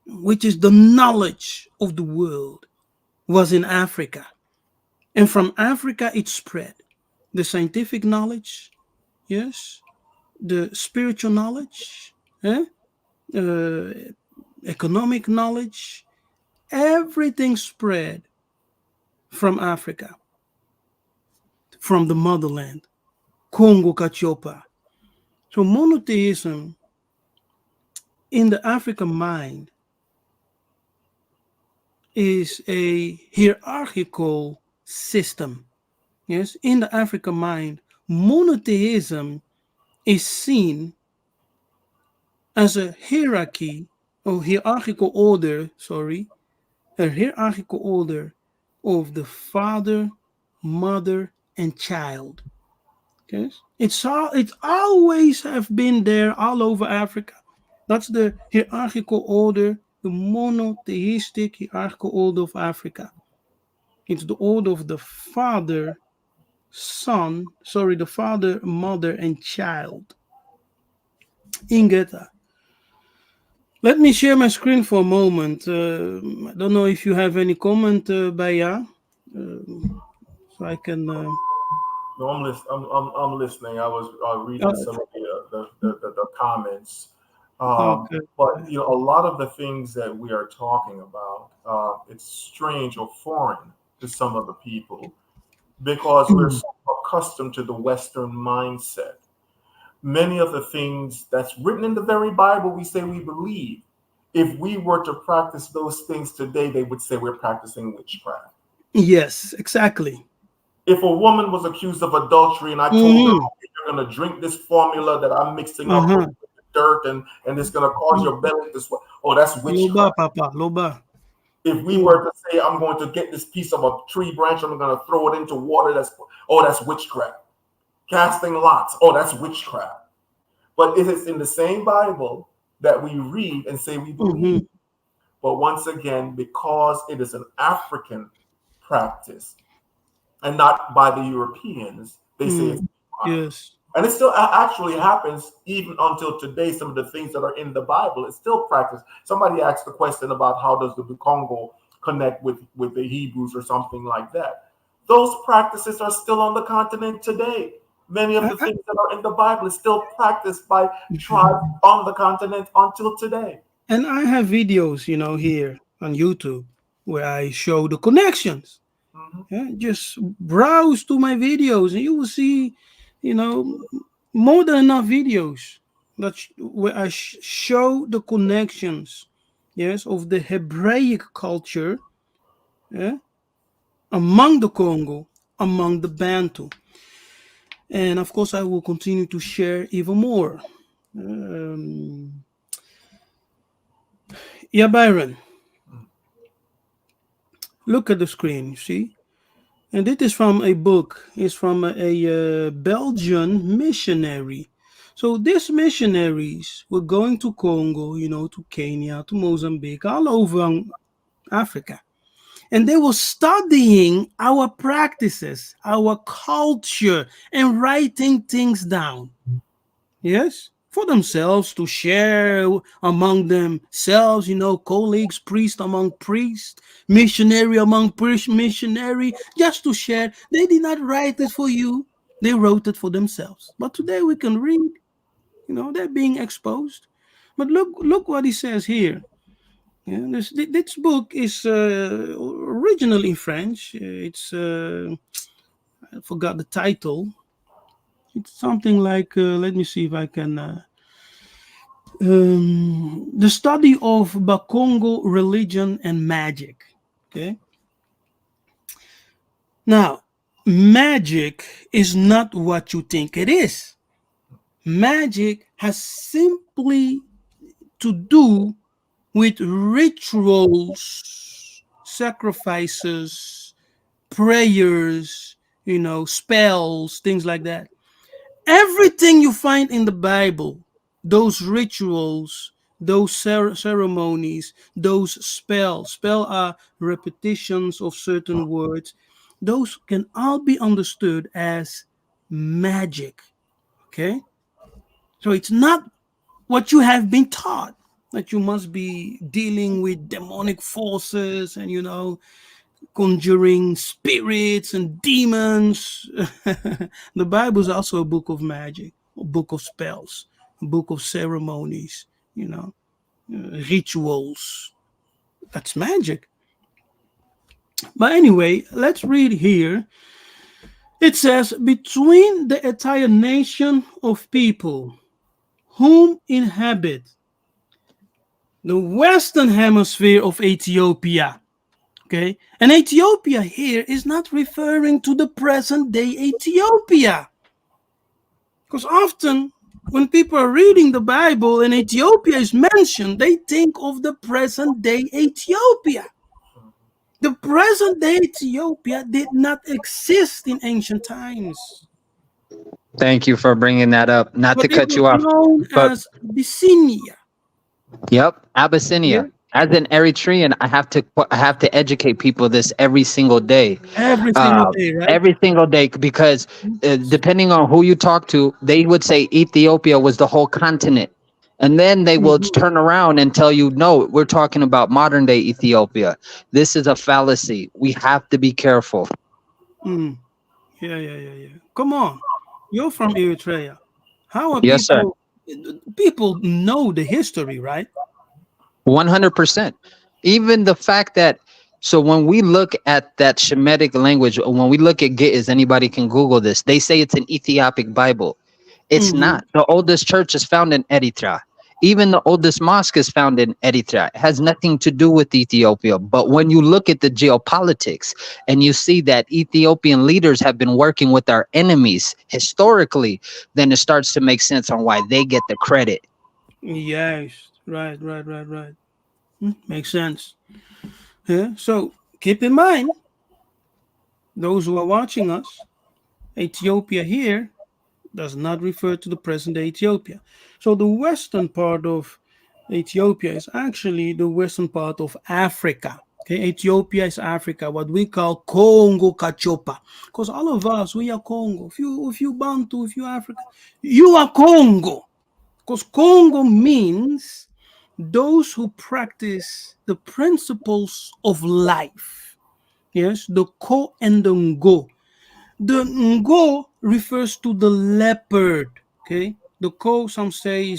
which is the knowledge of the world, was in Africa. And from Africa, it spread. The scientific knowledge, yes, the spiritual knowledge, economic knowledge, everything spread from Africa, from the motherland, Kongo Kachopa. So monotheism in the African mind is a hierarchical system. Yes, in the African mind, monotheism is seen as a hierarchy or hierarchical order, a hierarchical order of the father, mother, and child. Okay, it's always have been there all over Africa. That's the hierarchical order, the monotheistic hierarchical order of Africa. It's the order of the father, the father, mother, and child. Ingeta. Let me share my screen for a moment. I don't know if you have any comment, Baya, so I can. No, I'm listening. I was reading some of the comments. Okay. But a lot of the things that we are talking about, it's strange or foreign to some of the people because we're so accustomed to the Western mindset. Many of the things that's written in the very Bible we say we believe. If we were to practice those things today, they would say we're practicing witchcraft. Yes, exactly. If a woman was accused of adultery and I told her, you're going to drink this formula that I'm mixing up with dirt and it's going to cause your belly to sweat. Oh, that's Loba, witchcraft. Papa, Loba. If we were to say, I'm going to get this piece of a tree branch, I'm going to throw it into water, that's witchcraft. Casting lots, oh, that's witchcraft. But it is in the same Bible that we read and say we believe. But once again, because it is an African practice and not by the Europeans, they say it's demonic. Yes. And it still actually happens even until today. Some of the things that are in the Bible is still practiced. Somebody asked the question about how does the Congo connect with the Hebrews or something like that. Those practices are still on the continent today. Many of the things that are in the Bible is still practiced by tribes on the continent until today. And I have videos, here on YouTube where I show the connections. Yeah, just browse to my videos and you will see, more than enough videos where I show the connections, yes, of the Hebraic culture, yeah, among the Congo, among the Bantu. And of course, I will continue to share even more. Yeah, Byron, look at the screen, you see? And it is from a book. It's from a Belgian missionary. So these missionaries were going to Congo, to Kenya, to Mozambique, all over Africa. And they were studying our practices, our culture, and writing things down. Yes? For themselves to share among themselves, colleagues, priest among priest, missionary among missionary, just to share. They did not write it for you, they wrote it for themselves. But today we can read, they're being exposed. But look what he says here. Yeah, this book is originally in French. It's I forgot the title. It's something like let me see if I can. The study of Bakongo religion and magic. Okay. Now, magic is not what you think it is. Magic has simply to do with rituals, sacrifices, prayers, spells, things like that. Everything you find in the Bible, those rituals, those ceremonies, those spell are repetitions of certain words. Those can all be understood as magic. Okay? So it's not what you have been taught, that you must be dealing with demonic forces and conjuring spirits and demons. The Bible is also a book of magic, a book of spells, a book of ceremonies, rituals. That's magic. But anyway, let's read here. It says, between the entire nation of people whom inhabit the western hemisphere of Ethiopia. Okay, and Ethiopia here is not referring to the present day Ethiopia. Because often when people are reading the Bible and Ethiopia is mentioned, they think of the present day Ethiopia. The present day Ethiopia did not exist in ancient times. Thank you for bringing that up. Not But to it cut was you off, known but as Abyssinia. yep, Abyssinia. Yeah. As an Eritrean, I have to educate people this every single day. Every single day, right? Every single day, because depending on who you talk to, they would say Ethiopia was the whole continent. And then they will turn around and tell you, no, we're talking about modern day Ethiopia. This is a fallacy. We have to be careful. Yeah. Come on. You're from Eritrea. How are Yes, sir. people know the history, right? 100%. Even the fact that, so when we look at that Shemitic language, when we look at Gittins, anybody can Google this. They say it's an Ethiopic Bible. It's not. The oldest church is found in Eritrea. Even the oldest mosque is found in Eritrea. It has nothing to do with Ethiopia. But when you look at the geopolitics and you see that Ethiopian leaders have been working with our enemies historically, then it starts to make sense on why they get the credit. But when you look at the Shemitic language, when we look at Gittins, anybody can Google this. They say it's an Ethiopic Bible. It's not. The oldest church is found in Eritrea. Even the oldest mosque is found in Eritrea. It has nothing to do with Ethiopia. But when you look at the geopolitics and you see that Ethiopian leaders have been working with our enemies historically, then it starts to make sense on why they get the credit. Yes, right, right, right, right. Makes sense. Yeah. So keep in mind, those who are watching us, Ethiopia here does not refer to the present day Ethiopia. So the western part of Ethiopia is actually the western part of Africa. Okay, Ethiopia is Africa, what we call Congo Kachopa. Because all of us, we are Congo. If you Bantu, if you Africa, you are Congo. Because Congo means those who practice the principles of life. Yes, the Ko and the Ngo. The Ngo refers to the leopard. Okay, the Ko, some say,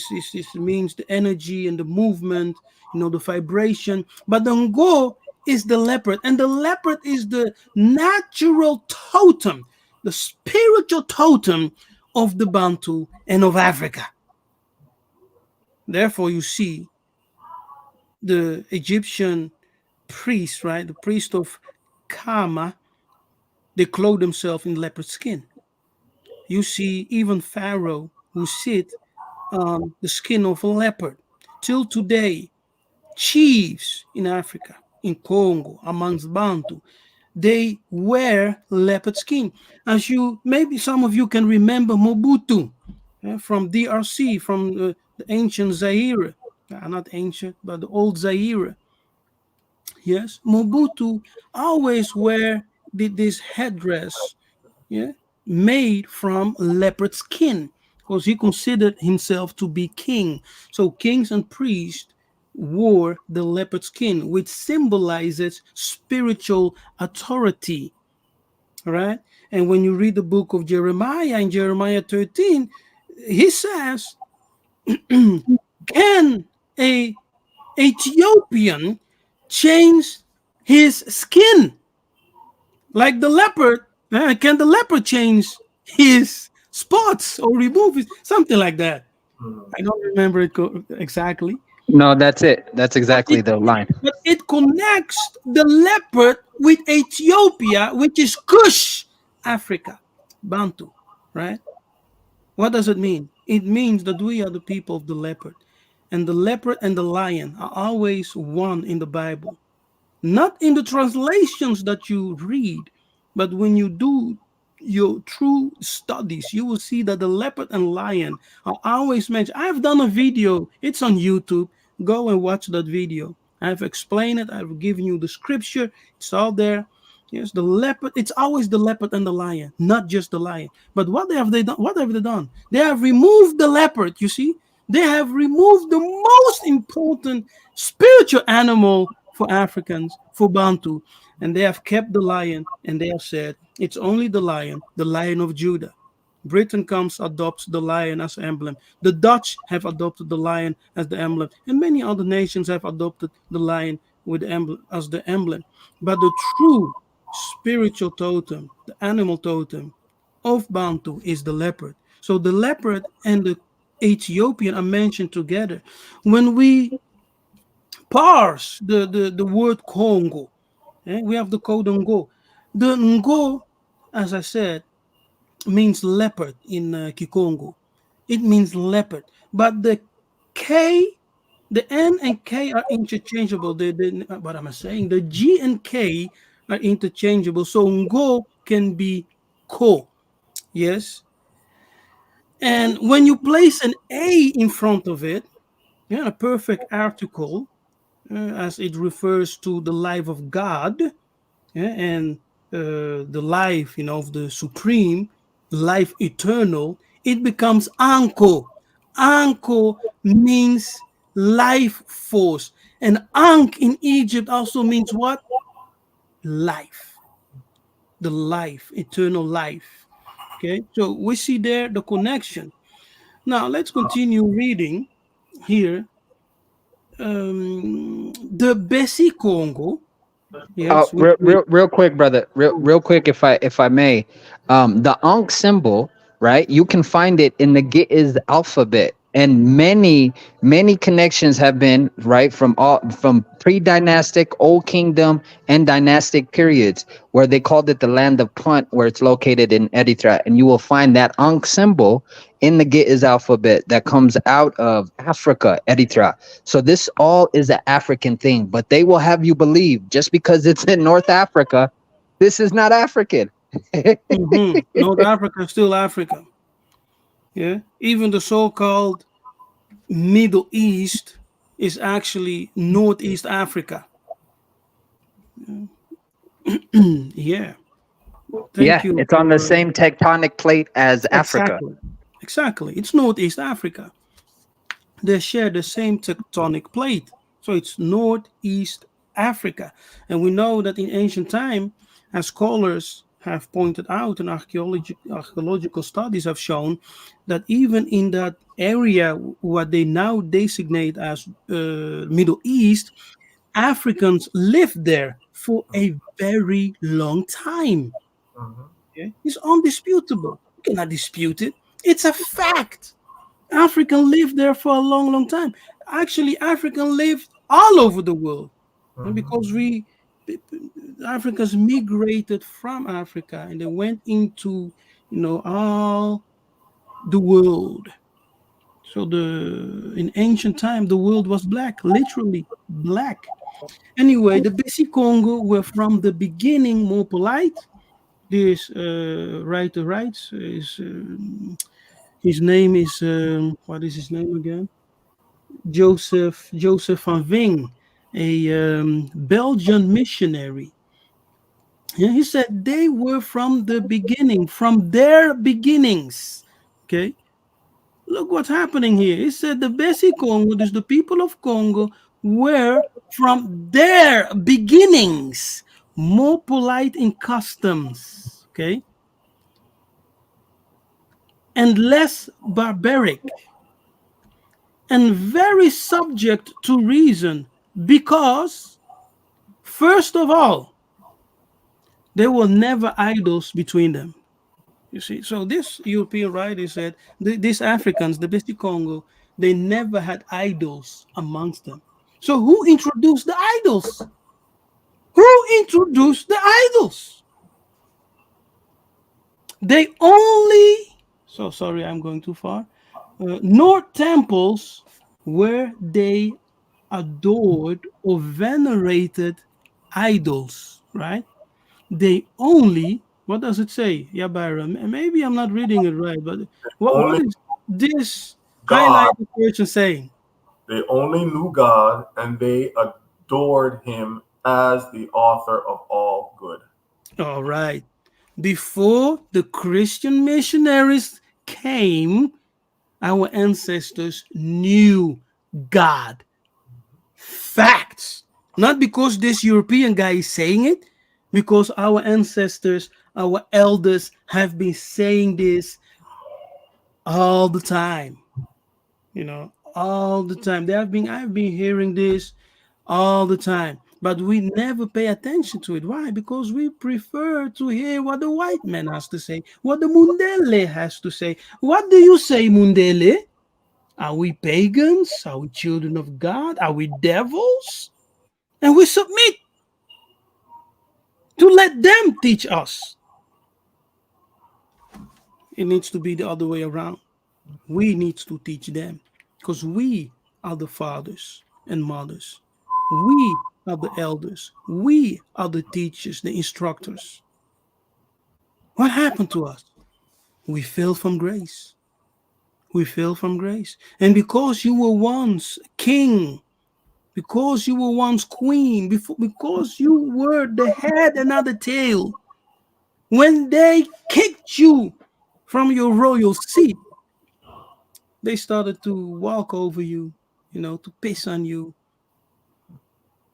means the energy and the movement, the vibration. But the Ngo is the leopard, and the leopard is the natural totem, the spiritual totem of the Bantu and of Africa. Therefore, you see the Egyptian priest, right? The priest of Kama, they clothe themselves in leopard skin. You see even Pharaoh who sit on the skin of a leopard. Till today, chiefs in Africa, in Congo, amongst Bantu, they wear leopard skin. As you, maybe some of you can remember Mobutu from DRC, from the ancient Zaire. Not ancient, but the old Zaire. Yes, Mobutu always wear this headdress, yeah, made from leopard skin, because he considered himself to be king. So kings and priests wore the leopard skin, which symbolizes spiritual authority. All right. And when you read the book of Jeremiah in Jeremiah 13, he says, can a Ethiopian change his skin like the leopard? Can the leopard change his spots or remove it? Something like that. Mm. I don't remember it exactly, No, that's it. That's but exactly the line. it connects the leopard with Ethiopia, which is Kush, Africa, Bantu, right? What does it mean? It means that we are the people of the leopard, and the leopard and the lion are always one in the Bible. Not in the translations that you read, but when you do your true studies, you will see that the leopard and lion are always mentioned. I've done a video, it's on YouTube. Go and watch that video. I've explained it, I've given you the scripture, it's all there. Yes, the leopard, it's always the leopard and the lion, not just the lion. But what have they done? What have they done? They have removed the leopard, you see? They have removed the most important spiritual animal for Africans, for Bantu, and they have kept the lion, and they have said it's only the lion of Judah. Britain comes, adopts the lion as emblem. The Dutch have adopted the lion as the emblem, and many other nations have adopted the lion with the emblem as the emblem. But the true spiritual totem, the animal totem of Bantu is the leopard. So the leopard and the Ethiopian are mentioned together. When we parse the word Congo, we have the code Ngo. The Ngo, as I said, means leopard in Kikongo. It means leopard. But the K, the N and K are interchangeable. What am I saying? The G and K are interchangeable. So Ngo can be Ko. Yes. And when you place an A in front of it, yeah, a perfect article, as it refers to the life of God, yeah, and the life, of the supreme, life eternal, it becomes Anko. Anko means life force. And Ankh in Egypt also means what? Life. The life, eternal life. Okay, so we see there the connection. Now let's continue reading here. The Bessie Congo. Oh, Yes, real quick, brother. Real quick, if I may, the Ankh symbol, right? You can find it in the Giz alphabet. and many connections have been right from pre-dynastic, old kingdom, and dynastic periods, where they called it the land of Punt, where it's located in Eritrea. And you will find that Ankh symbol in the Giz alphabet that comes out of Africa, Eritrea. So this all is an African thing, but they will have you believe just because it's in North Africa, this is not African. North Africa is still Africa. Yeah, even the so-called Middle East is actually Northeast Africa. Yeah, thank Yeah, you it's on the for same tectonic plate as Africa. exactly, exactly. It's Northeast Africa. They share the same tectonic plate, so it's Northeast Africa. And we know that in ancient time, as scholars have pointed out, and archaeological studies have shown that even in that area, what they now designate as Middle East, Africans lived there for a very long time. Mhm. Okay? It's undisputable. You cannot dispute it. It's a fact. African lived there for a long, long time. Actually, African lived all over the world. And Mhm. because Africans migrated from Africa and they went into, all the world. So in ancient time, the world was black, literally black. Anyway, the Bessie Congo were from the beginning more polite. This writer writes his name is what is his name again? Joseph van Ving, a Belgian missionary. Yeah, he said they were from the beginning, from their beginnings. Okay, look what's happening here. He said the Bessie Congo, this the people of Congo, were from their beginnings more polite in customs. Okay, and less barbaric and very subject to reason because, first of all, there were never idols between them. You see, so this European writer said these Africans, the Besti Congo, they never had idols amongst them. So who introduced the idols? Who introduced the idols? They only, so sorry, I'm going too far. Nor temples where they adored or venerated idols, right? They only, what does it say? Yeah, Byron. Maybe I'm not reading it right, but what Only is this God. highlighted person saying? They only knew God and they adored him as the author of all good. All right. Before the Christian missionaries came, our ancestors knew God. Facts. Not because this European guy is saying it, because our ancestors, our elders have been saying this all the time. All the time. I've been hearing this all the time. But we never pay attention to it. Why? Because we prefer to hear what the white man has to say, what the Mundele has to say. What do you say, Mundele? Are we pagans? Are we children of God? Are we devils? And we submit to let them teach us. It needs to be the other way around. We need to teach them because we are the fathers and mothers. We are the elders. We are the teachers, the instructors. What happened to us? We fell from grace. We fell from grace. And because you were once king, because you were once queen, because you were the head and not the tail, when they kicked you from your royal seat, they started to walk over you, to piss on you,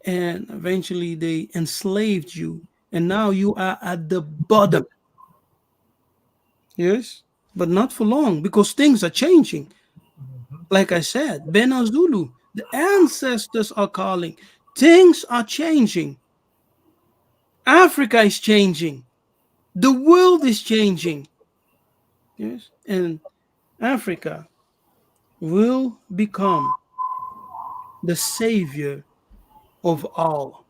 and eventually they enslaved you, and now you are at the bottom. Yes, but not for long because things are changing. Like I said, Bena Zulu, the ancestors are calling. Things are changing. Africa is changing. The world is changing. Yes, and Africa will become the savior of all.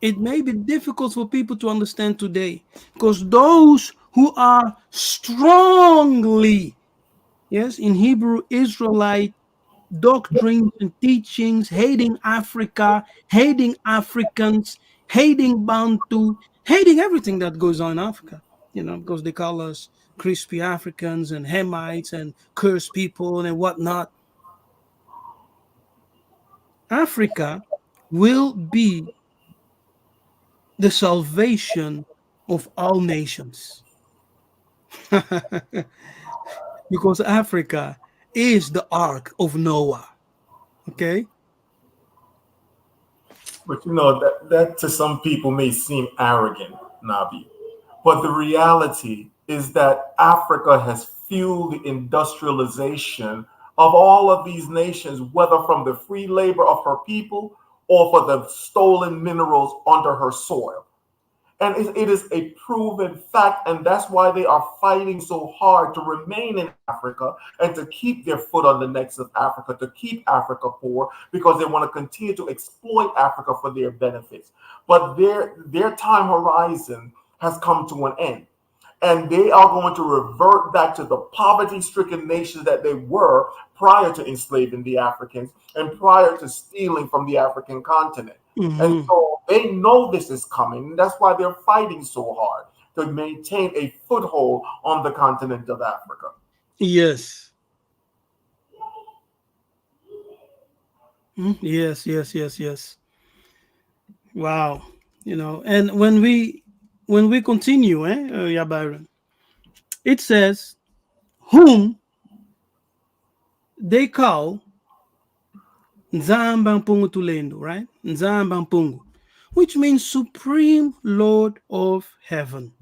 It may be difficult for people to understand today because those who are strongly, yes, in Hebrew, Israelite doctrines and teachings, hating Africa, hating Africans, hating Bantu, hating everything that goes on in Africa, because they call us crispy Africans and Hamites and cursed people and whatnot. Africa will be the salvation of all nations because Africa is the ark of Noah. Okay? But that to some people may seem arrogant, Nabi. But the reality is that Africa has fueled the industrialization of all of these nations, whether from the free labor of her people or for the stolen minerals under her soil. And it is a proven fact, and that's why they are fighting so hard to remain in Africa and to keep their foot on the necks of Africa, to keep Africa poor, because they want to continue to exploit Africa for their benefits. But their time horizon has come to an end, and they are going to revert back to the poverty-stricken nations that they were prior to enslaving the Africans and prior to stealing from the African continent. And Mhm. so they know this is coming. That's why they're fighting so hard to maintain a foothold on the continent of Africa. Yes. Yes, yes, yes, yes. Wow. And when we continue, yeah, Byron, it says, whom they call Nzambi Ampungu Tulendo, right? Nzambi Ampungu, which means Supreme Lord of Heaven.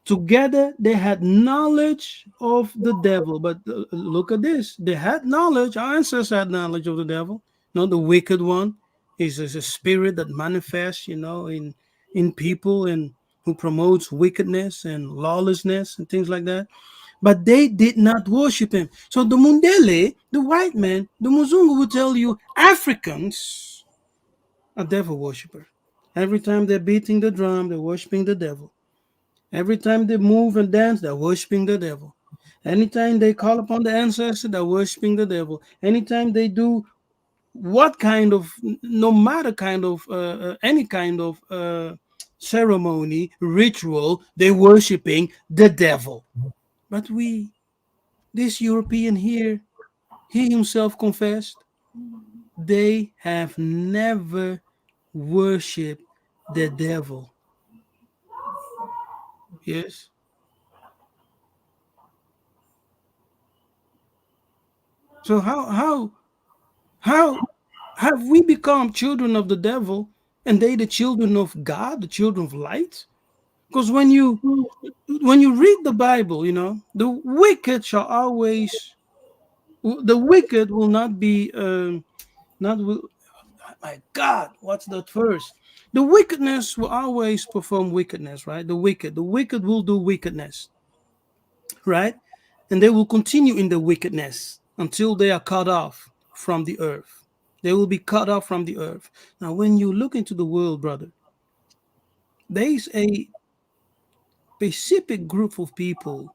Together they had knowledge of the devil. But look at this. They had knowledge. Our ancestors had knowledge of the devil. The wicked one is a spirit that manifests, in people and who promotes wickedness and lawlessness and things like that. But they did not worship him. So the Mundele, the white man, the Muzungu will tell you Africans are devil worshippers. Every time they're beating the drum, they're worshiping the devil. Every time they move and dance, they're worshiping the devil. Anytime they call upon the ancestor, they're worshiping the devil. Anytime they do what kind of, no matter kind of, any kind of ceremony, ritual, they're worshiping the devil. But this European here, he himself confessed, they have never worshipped the devil. Yes. So how have we become children of the devil and they the children of God, the children of light? Because when you read the Bible, the wicked shall always the wicked will not be not will my God, what's that verse? The wickedness will always perform wickedness, right? The wicked will do wickedness, right? And they will continue in the wickedness until they are cut off from the earth. They will be cut off from the earth. Now, when you look into the world, brother, there is a specific group of people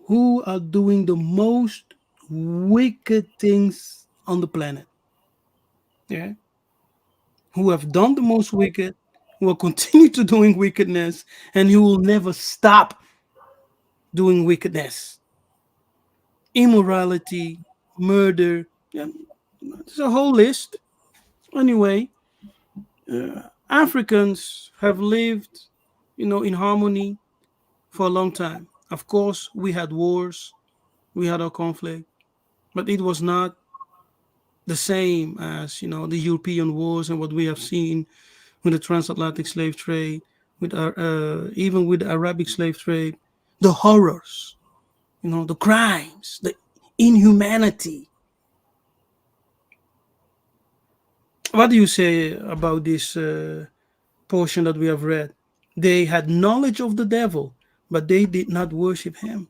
who are doing the most wicked things on the planet. Yeah. Who have done the most wicked, who will continue to doing wickedness, and who will never stop doing wickedness. Immorality, murder. Yeah, there's a whole list. Anyway, Africans have lived, in harmony for a long time. Of course, we had wars, we had our conflict, but it was not the same as the European wars and what we have seen with the transatlantic slave trade, with our even with the Arabic slave trade, the horrors, the crimes, the inhumanity. What do you say about this portion that we have read? They had knowledge of the devil, but they did not worship him.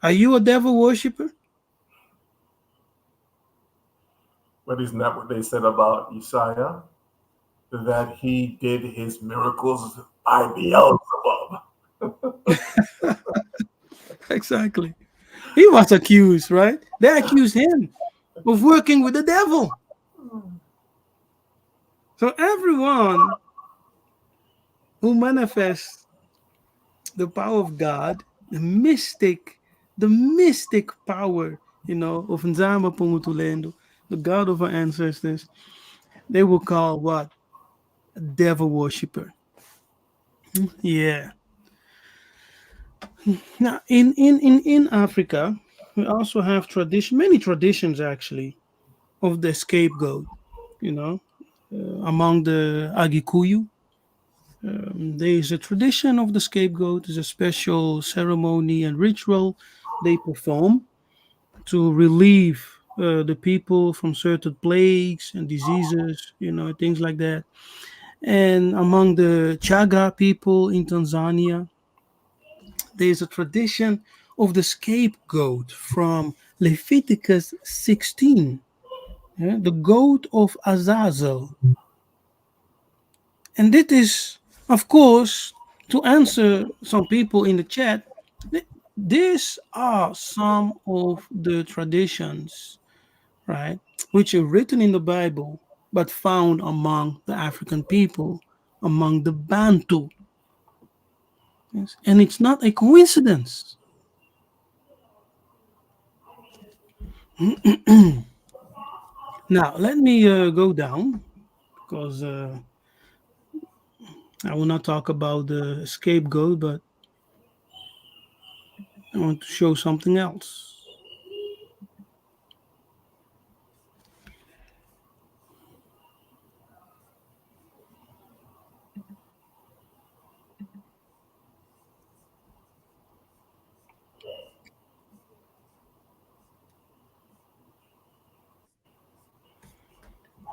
Are you a devil worshiper? But isn't that what they said about Yeshaya? That he did his miracles by Beelzebub. Exactly. He was accused, right? They accused him of working with the devil. So everyone who manifests the power of God, the mystic power, of Nzambi Ampungu Tulendo, the God of our ancestors, they will call what? A devil worshiper. Yeah. Now, in Africa, we also have many traditions actually of the scapegoat. You know, among the Agikuyu, there is a tradition of the scapegoat. There's a special ceremony and ritual they perform to relieve the people from certain plagues and diseases, things like that. And among the Chaga people in Tanzania, there is a tradition of the scapegoat from Leviticus 16, the goat of Azazel. And this is, of course, to answer some people in the chat, these are some of the traditions, right, which are written in the Bible, but found among the African people, among the Bantu. Yes? And it's not a coincidence. Now, let me go down because I will not talk about the scapegoat, but I want to show something else.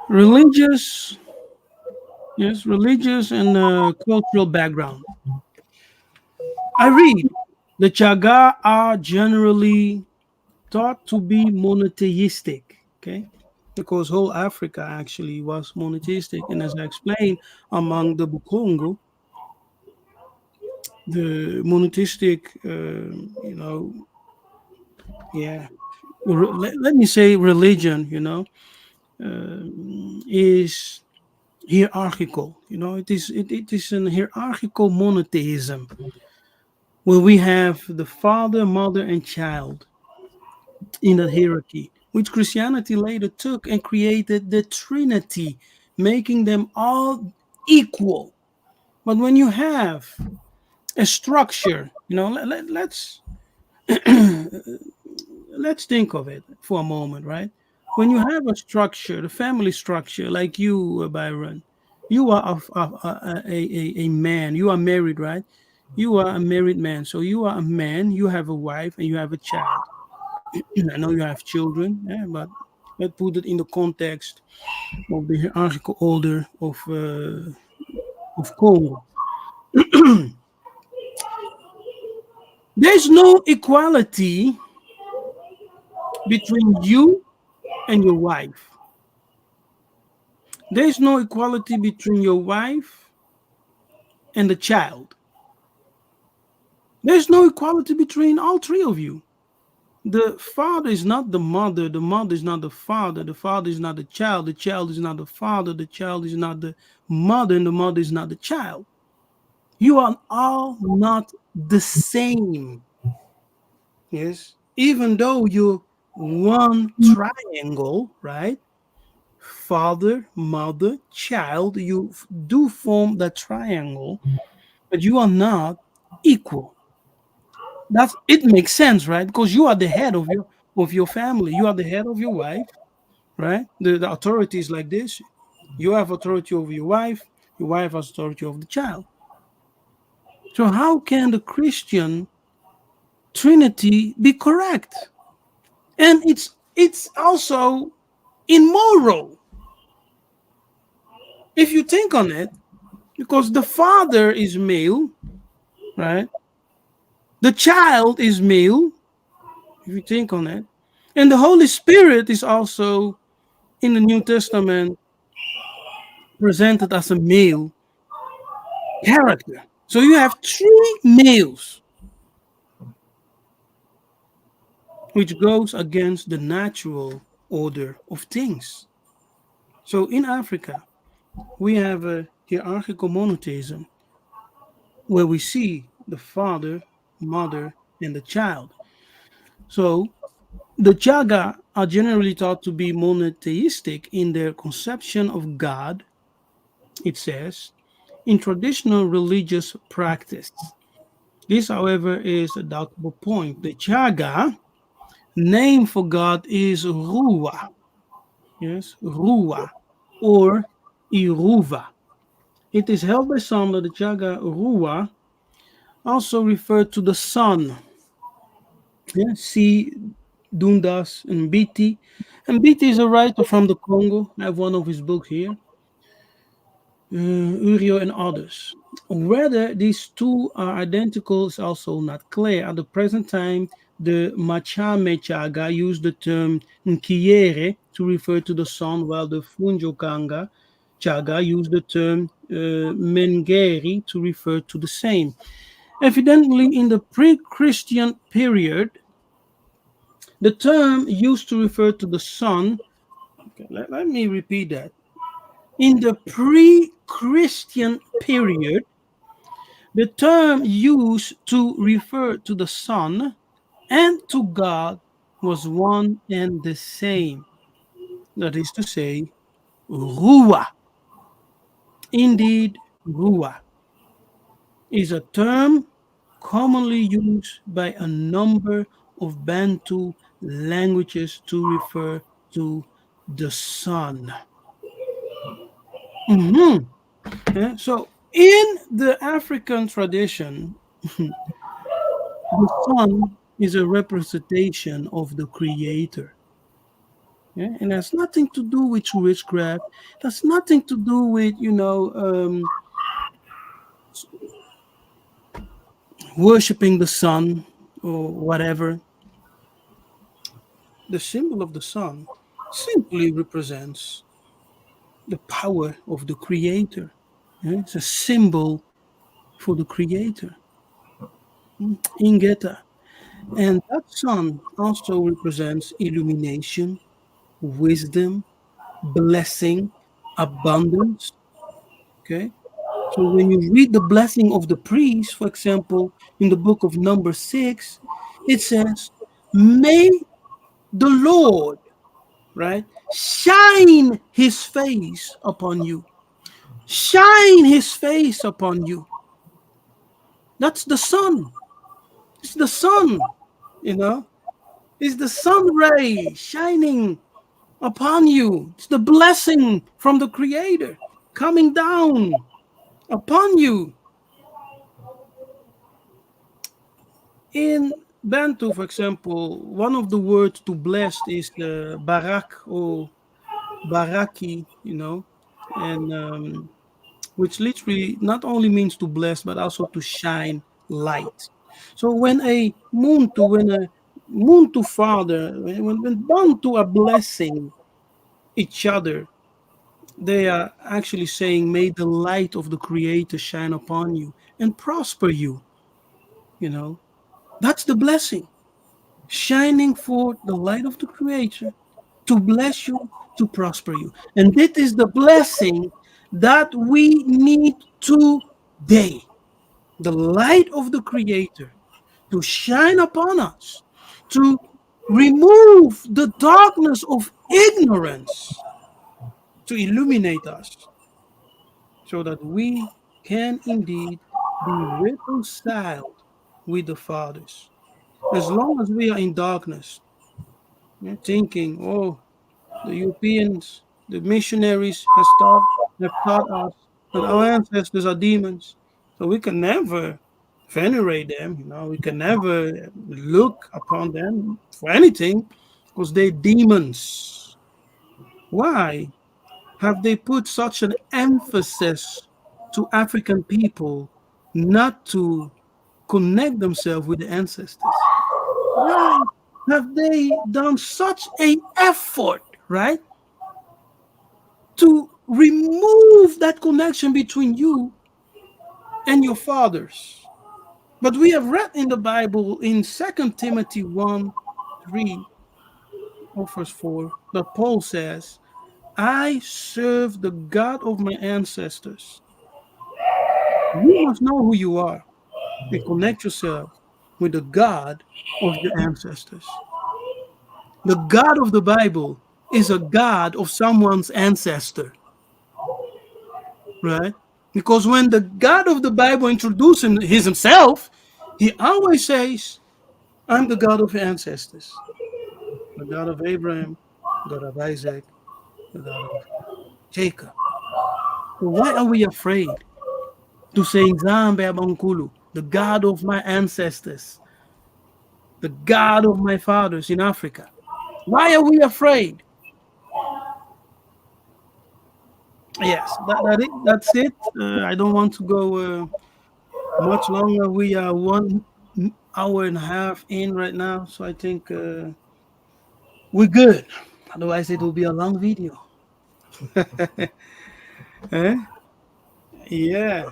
Religious, yes, religious and cultural background. I read the Chaga are generally thought to be monotheistic, okay? Because whole Africa actually was monotheistic. And as I explained, among the Bukongo, the monotheistic, yeah, let me say religion, uh, is hierarchical. It is an hierarchical monotheism where we have the father, mother, and child in the hierarchy, which Christianity later took and created the Trinity, making them all equal. But when you have a structure, let's think of it for a moment, right? When you have a structure, the family structure, like you, Byron, you are a man. You are married, right? You are a married man. So you are a man. You have a wife and you have a child. I know you have children, but let's put it in the context of the hierarchical order of Congo. There's no equality between you and your wife. There's no equality between your wife and the child. There's no equality between all three of you. The father is not the mother is not the father is not the child is not the father, the child is not the mother, and the mother is not the child. You are all not the same. Yes. Even though you're one triangle, right? Father, mother, child, you do form that triangle, but you are not equal. It makes sense, right? Because you are the head of your family. You are the head of your wife, right? The authority is like this. You have authority over your wife has authority over the child. So how can the Christian Trinity be correct? And it's also immoral if you think on it, because the father is male, right? The child is male, If you think on it. And the Holy Spirit is also in the New Testament presented as a male character. So you have three males, which goes against the natural order of things. So in Africa, we have a hierarchical monotheism where we see the father, mother, and the child. So the Chaga are generally thought to be monotheistic in their conception of God, it says, in traditional religious practice. This, however, is a doubtful point. The Chaga name for God is Ruwa, yes, Ruwa, or Iruva. It is held by some that the Chaga Ruwa also referred to the sun. Yeah, see Dundas and Biti. And Biti is a writer from the Congo. I have one of his books here, Urio and others. Whether these two are identical is also not clear. At the present time, the Machame Chaga used the term Nkiere to refer to the sun, while the Funjokanga Chaga used the term Mengeri to refer to the same. Evidently, in the pre Christian period, the term used to refer to the sun. Okay, let me repeat that. In the pre Christian period, the term used to refer to the sun and to God was one and the same. That is to say, Ruah. Indeed, Ruah is a term commonly used by a number of Bantu languages to refer to the sun. Mhm. Yeah, so, in the African tradition, the sun is a representation of the creator. Yeah, and it has nothing to do with witchcraft. It has nothing to do with, worshiping the sun or whatever. The symbol of the sun simply represents the power of the creator. Yeah, it's a symbol for the creator. Ingeta. And that sun also represents illumination, wisdom, blessing, abundance. Okay. So when you read the blessing of the priest, for example, in the book of number 6, it says, may the Lord, right, shine his face upon you. Shine his face upon you. That's the sun. It's the sun, you know. It's the sun ray shining upon you. It's the blessing from the Creator coming down upon you. In Bantu, for example, one of the words to blessed is barak or baraki, and which literally not only means to bless but also to shine light. So when a Muntu father, when Bantu are blessing each other, they are actually saying, may the light of the Creator shine upon you and prosper you. You know, that's the blessing, shining forth the light of the Creator to bless you, to prosper you. And this is the blessing that we need today. The light of the Creator to shine upon us, to remove the darkness of ignorance, to illuminate us, so that we can indeed be reconciled with the fathers. As long as we are in darkness, thinking, oh, the Europeans, the missionaries have taught us that our ancestors are demons. So we can never venerate them, we can never look upon them for anything because they're demons. Why have they put such an emphasis to African people not to connect themselves with the ancestors? Why? have they done such a effort, right, to remove that connection between you and your fathers? But we have read in the Bible in 2 Timothy 1:3 or verse 4 that Paul says, I serve the God of my ancestors. You must know who you are and connect yourself with the God of your ancestors. The God of the Bible is a God of someone's ancestor, right? Because when the God of the Bible introduces himself, he always says, I'm the God of your ancestors, the God of Abraham, God of Isaac, the God of Jacob. So why are we afraid to say Nzambi Ampungu, the God of my ancestors, the God of my fathers in Africa? Why are we afraid? Yes, that's it. I don't want to go much longer. We are 1 hour and a half in right now, so I think we're good. Otherwise, it will be a long video. Eh? Yeah.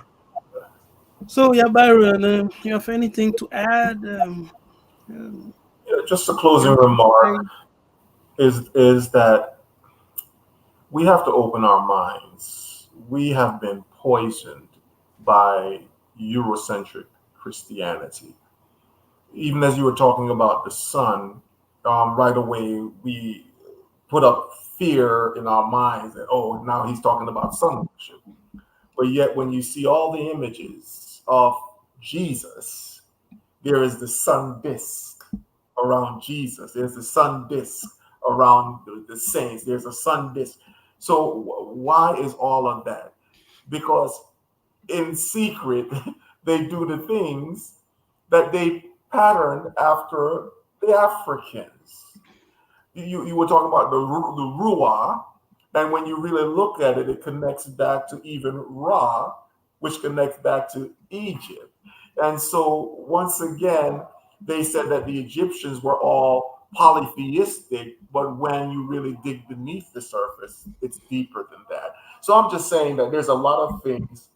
So, yeah, Byron, you have anything to add? Yeah, just a closing Anything to remark say? is that we have to open our minds. We have been poisoned by Eurocentric Christianity. Even as you were talking about the sun, right away we put up fear in our minds that, oh, now he's talking about sun worship. But yet, when you see all the images of Jesus, there is the sun disk around Jesus. There's the sun disk around the saints. There's a sun disk. So, why is all of that? Because in secret, they do the things that they patterned after the Africans. You were talking about the Ruah, and when you really look at it, it connects back to even Ra, which connects back to Egypt. And so once again, they said that the Egyptians were all polytheistic, but when you really dig beneath the surface, it's deeper than that. So I'm just saying that there's a lot of things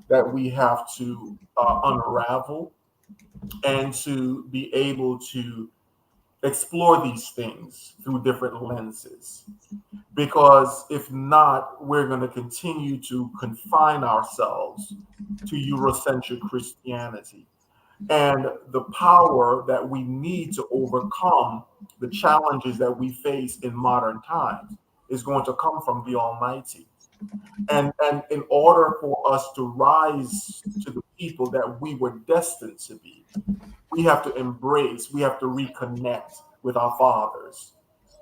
that we have to unravel and to be able to explore these things through different lenses. Because if not, we're going to continue to confine ourselves to Eurocentric Christianity. And the power that we need to overcome the challenges that we face in modern times is going to come from the Almighty. And in order for us to rise to the people that we were destined to be, we have to embrace, we have to reconnect with our fathers.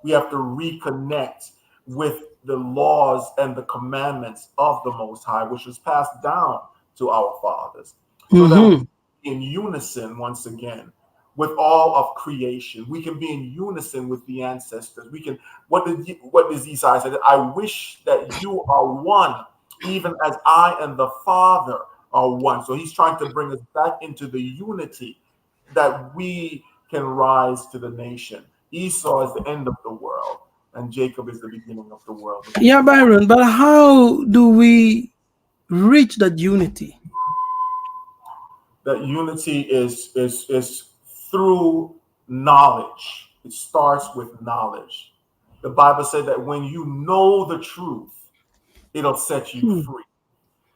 We have to reconnect with the laws and the commandments of the Most High, which was passed down to our fathers, so that we Mm-hmm. in unison once again with all of creation. We can be in unison with the ancestors. We can. What does Isaiah say? I wish that you are one, even as I and the Father are one. So he's trying to bring us back into the unity that we can rise to the nation. Esau is the end of the world, and Jacob is the beginning of the world. Yeah, Byron, but how do we reach that unity? That unity is through knowledge. It starts with knowledge. The Bible said that when you know the truth, it'll set you Hmm. free.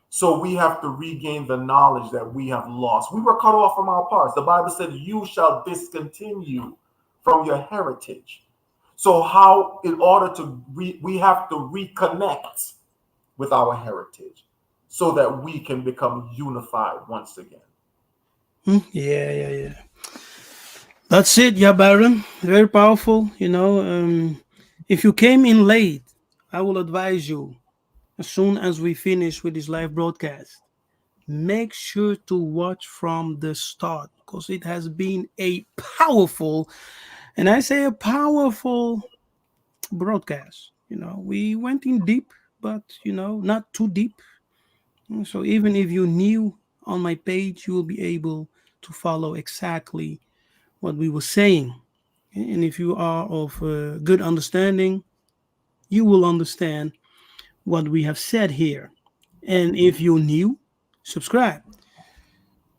So we have to regain the knowledge that we have lost. We were cut off from our parts. The Bible said, you shall discontinue from your heritage. So how, in order to, we have to reconnect with our heritage so that we can become unified once again. Yeah, yeah, yeah. That's it, yeah, Byron. Very powerful. If you came in late, I will advise you as soon as we finish with this live broadcast, make sure to watch from the start because it has been a powerful, and I say a powerful broadcast. We went in deep, but not too deep. So even if you're new on my page, you will be able to follow exactly what we were saying. And if you are of good understanding, you will understand what we have said here. And if you're new, subscribe.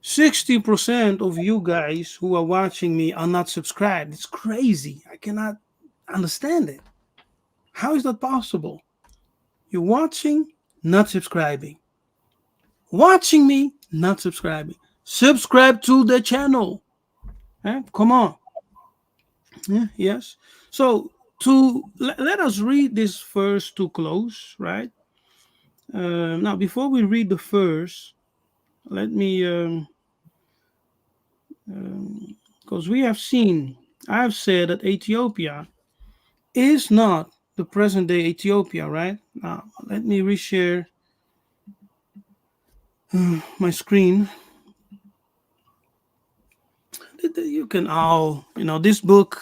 60% of you guys who are watching me are not subscribed. It's crazy. I cannot understand it. How is that possible? You're watching, not subscribing. Watching me, not subscribing. Subscribe to the channel. Come on. Yeah, yes. So let us read this verse to close, right? Now, before we read the verse, let me, because we have seen, I've said that Ethiopia is not the present day Ethiopia, right? Now, let me reshare my screen. You can all, this book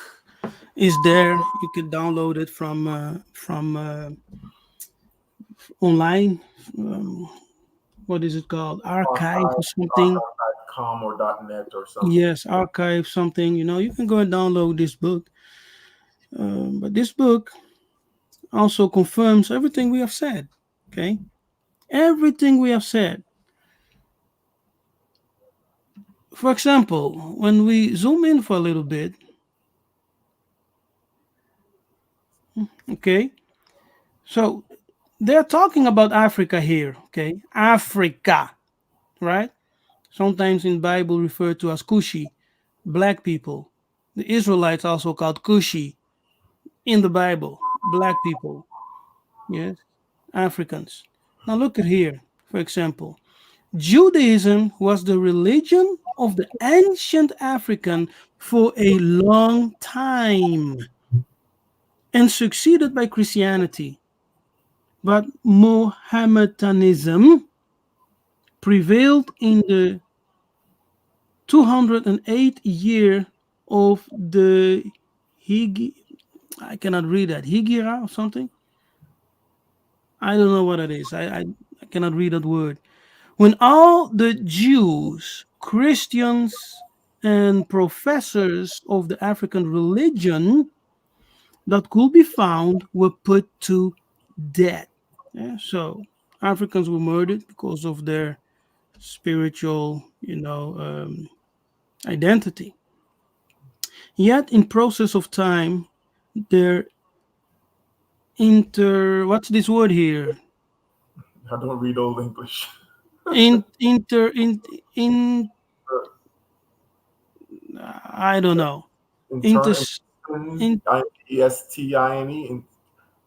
is there. You can download it from online. What is it called? Archive or something. Archive.com or .net or something. Yes, archive something. You can go and download this book. But this book also confirms everything we have said. Okay, everything we have said. For example, when we zoom in for a little bit, okay, so they're talking about Africa here. Okay, Africa, right? Sometimes in Bible referred to as Kushi, black people. The Israelites also called Kushi in the Bible, black people. Yes, Africans. Now look at here, for example. Judaism was the religion of the ancient African for a long time and succeeded by Christianity. But Mohammedanism prevailed in the 208 year of the I cannot read that. Higira or something? I don't know what it is. I cannot read that word. When all the Jews, Christians, and professors of the African religion that could be found were put to death. Yeah, so Africans were murdered because of their spiritual, identity. Yet, in process of time, their what's this word here? I don't read Old English. In inter in I don't know. Inter in Estine,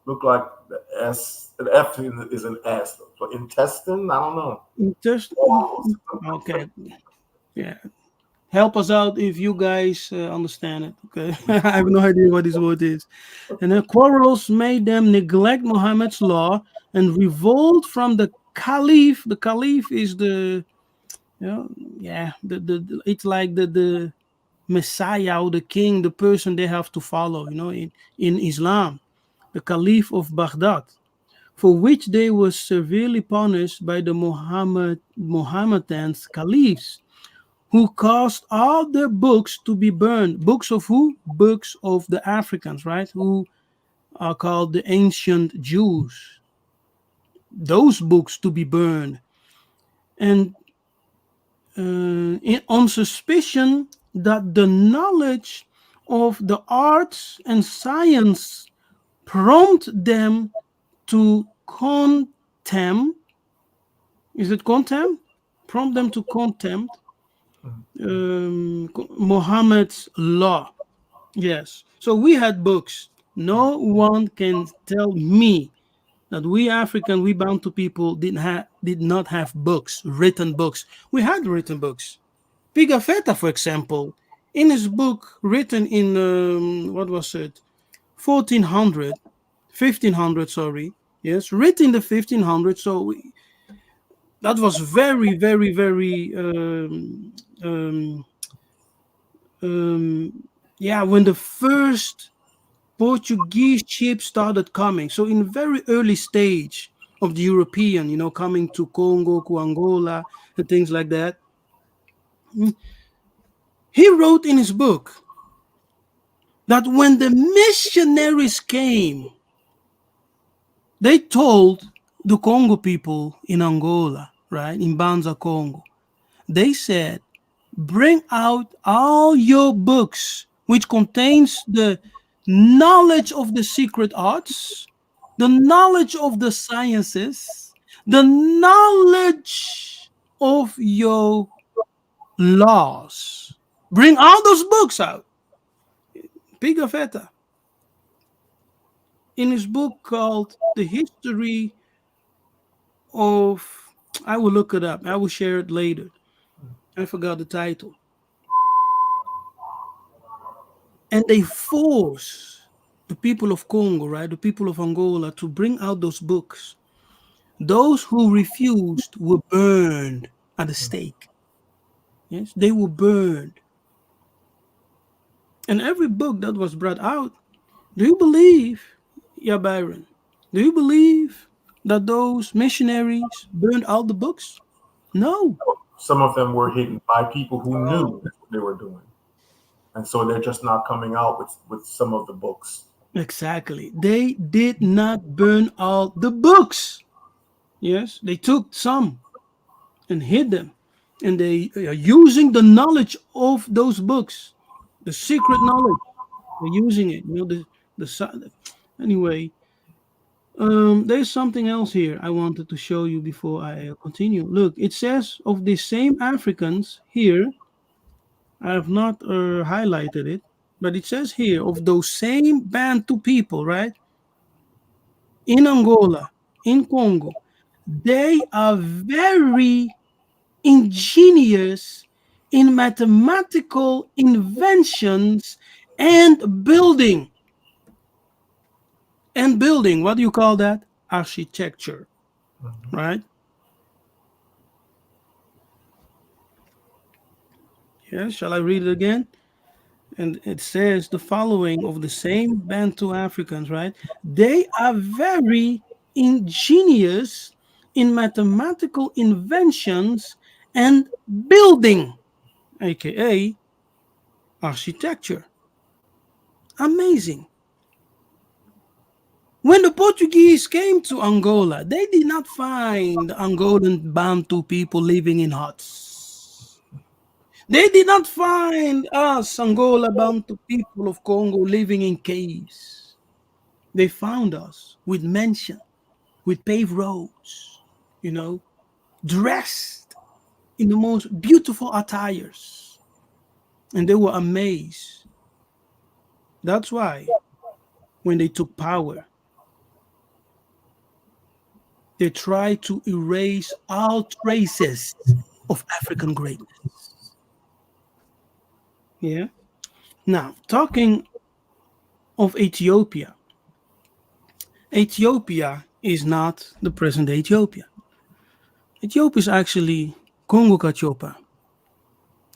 look like the S. The F is an S. But intestine, I don't know. Interest. Okay, yeah. Help us out if you guys understand it. Okay, I have no idea what this word is. And the quarrels made them neglect Muhammad's law and revolt from the Caliph. The Caliph is yeah, it's like the Messiah or the king, the person they have to follow. In Islam, the Caliph of Baghdad, for which they were severely punished by the Mohammedans caliphs, who caused all their books to be burned. Books of who? Books of the Africans, right? Who are called the ancient Jews. Those books to be burned. And on suspicion that the knowledge of the arts and science prompt them to contempt. Is it contempt? Prompt them to contempt Muhammad's law. Yes. So we had books. No one can tell me that we African, we Bantu people did not have books, written books. We had written books. Pigafetta, for example, in his book written in what was it, 1400, 1500, sorry, yes, written in the 1500s. So that was very, very, very, yeah, when the first Portuguese ships started coming. So in very early stage of the European, coming to Congo, to Angola, and things like that. He wrote in his book that when the missionaries came, they told the Congo people in Angola, right, in Banza, Congo, they said, bring out all your books, which contains the knowledge of the secret arts, the knowledge of the sciences, the knowledge of your laws. Bring all those books out. Pigafetta, in his book called The History of, I will look it up. I will share it later. I forgot the title. And they force the people of Congo, right, the people of Angola, to bring out those books. Those who refused were burned at the stake. Yes, they were burned. And every book that was brought out, do you believe, yeah, Byron, do you believe that those missionaries burned all the books? No. Some of them were hidden by people who knew Oh, that's what they were doing. And so they're just not coming out with some of the books. exactly. They did not burn all the books. Yes, they took some and hid them. And they are using the knowledge of those books, the secret knowledge. They're using it. You know, anyway, there's something else here I wanted to show you before I continue. Look, it says of the same Africans here. I have not highlighted it, but it says here of those same Bantu people, right? In Angola, in Congo, they are very ingenious in mathematical inventions and building. And building, what do you call that? Architecture, Mhm. right? Yeah, shall I read it again? And it says the following of the same Bantu Africans, right? They are very ingenious in mathematical inventions and building, aka architecture. Amazing. When the Portuguese came to Angola, they did not find Angolan Bantu people living in huts. They did not find us, Angola Bantu people of Congo, living in caves. They found us with mansion, with paved roads, you know, dressed in the most beautiful attires. And they were amazed. That's why when they took power, they tried to erase all traces of African greatness. Yeah. Now, talking of Ethiopia, Ethiopia is not the present Ethiopia. Ethiopia is actually Congo Kachopa.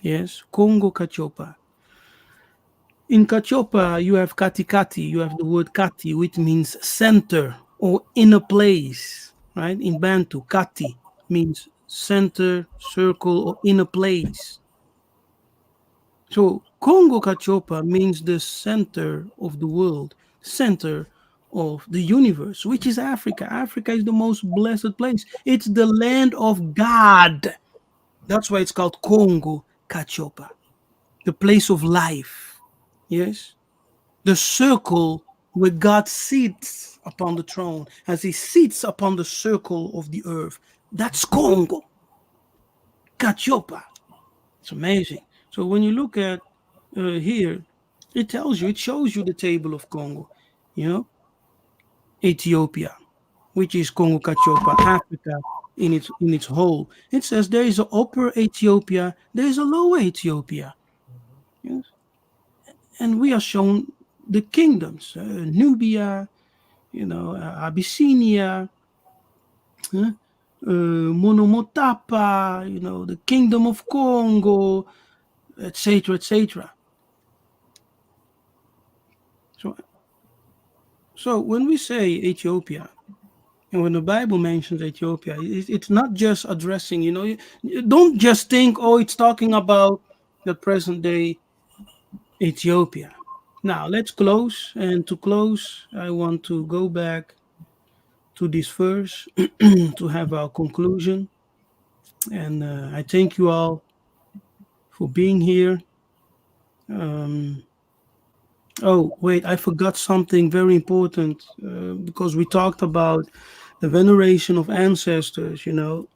Yes, Congo Kachopa. In Kachopa, you have Katikati, you have the word Kati, which means center or inner place, right? In Bantu, Kati means center, circle, or inner place. So Congo Kachopa means the center of the world, center of the universe, which is Africa. Africa is the most blessed place. It's the land of God. That's why it's called Congo Kachopa, the place of life. Yes, the circle where God sits upon the throne as he sits upon the circle of the earth. That's Congo Kachopa. It's amazing. So when you look at here, it tells you, it shows you the table of Congo, you know, Ethiopia, which is Congo Kachopa, Africa in its whole. It says there is an upper Ethiopia, there is a lower Ethiopia. Yes? And we are shown the kingdoms, Nubia, Abyssinia, uh, Monomotapa, the Kingdom of Congo, etc., etc. So, so when we say Ethiopia, and when the Bible mentions Ethiopia, it's not just addressing, you don't just think, oh, it's talking about the present day Ethiopia. Now let's close. And to close, I want to go back to this verse to have our conclusion. And I thank you all for being here. Um, oh, wait, I forgot something very important because we talked about the veneration of ancestors, you know.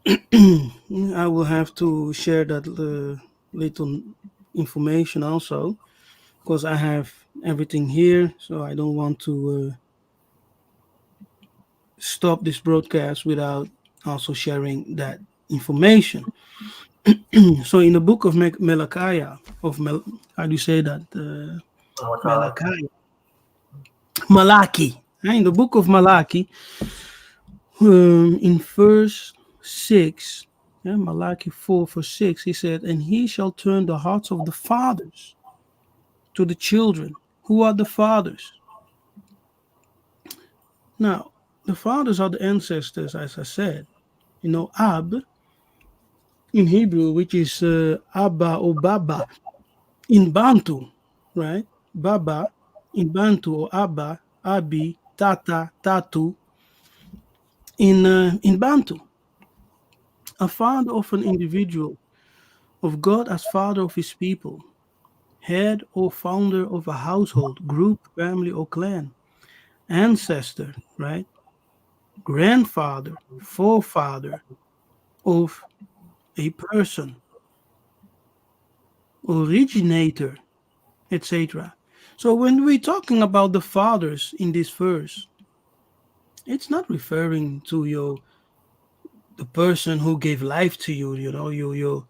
I will have to share that little information also because I have everything here, so I don't want to stop this broadcast without also sharing that information. So, in the book of Melchiah, how do you say that? Okay. Melchiah, Malachi. In the book of Malachi, in verse 6, yeah, Malachi 4, verse 6, he said, "And he shall turn the hearts of the fathers to the children." Who are the fathers? Now, the fathers are the ancestors, as I said. You know, Ab in Hebrew, which is Abba or Baba in Bantu, right? Baba in Bantu or Abba, Abi, Tata, Tatu in Bantu. A father of an individual, of God as father of his people, head or founder of a household, group, family, or clan, ancestor, right? Grandfather, forefather of a person, originator, etc. So when we're talking about the fathers in this verse, it's not referring to the person who gave life to you, you know, your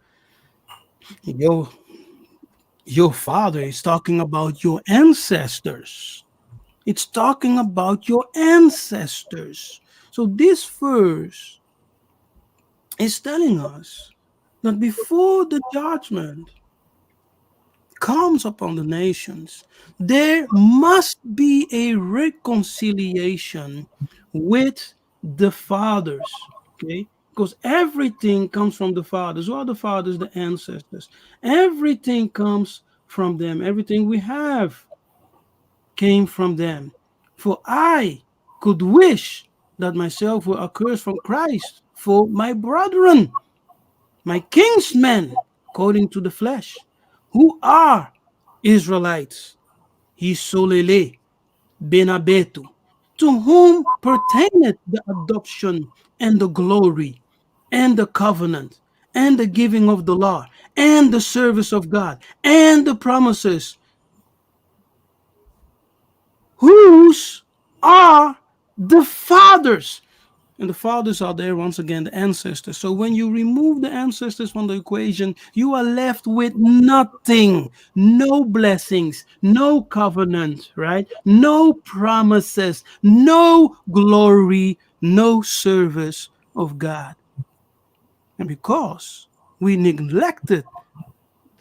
your father is talking about your ancestors. It's talking about your ancestors. So this verse is telling us that before the judgment comes upon the nations, there must be a reconciliation with the fathers. Okay? Because everything comes from the fathers. Who are the fathers? The ancestors. Everything comes from them. Everything we have came from them. For I could wish that myself were accursed from Christ for my brethren, my kinsmen, according to the flesh, who are Israelites, Hisolele, Benabetu, to whom pertaineth the adoption and the glory and the covenant and the giving of the law and the service of God and the promises, whose are the fathers. And the fathers are there once again, the ancestors. So when you remove the ancestors from the equation, you are left with nothing, no blessings, no covenant, right? No promises, no glory, no service of God. And because we neglected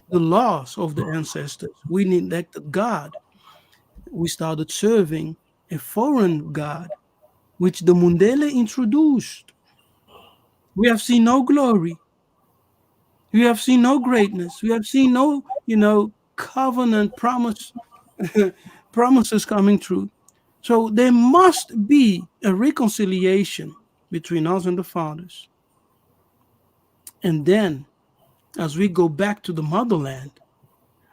the laws of the ancestors, we neglected God, we started serving a foreign God, which the Mundele introduced. We have seen no glory. We have seen no greatness. We have seen no, covenant promise promises coming true. So there must be a reconciliation between us and the fathers. And then, as we go back to the motherland,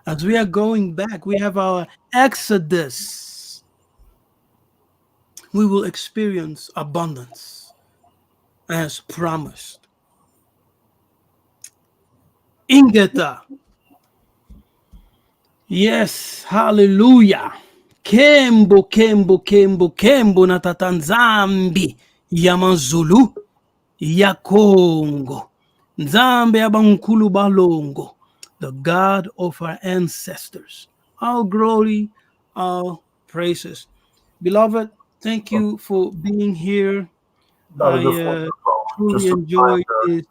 as we are going back, we have our exodus. We will experience abundance as promised. Ingeta. Yes, hallelujah. Kembo, kembo, kembo, kembo na tata Nzambi Zulu ya Kongo. Nzambi Abankulu Balongo, the God of our ancestors. All glory, all praises. Beloved, thank you for being here. That is I just wonderful. truly Just a enjoyed reminder, this,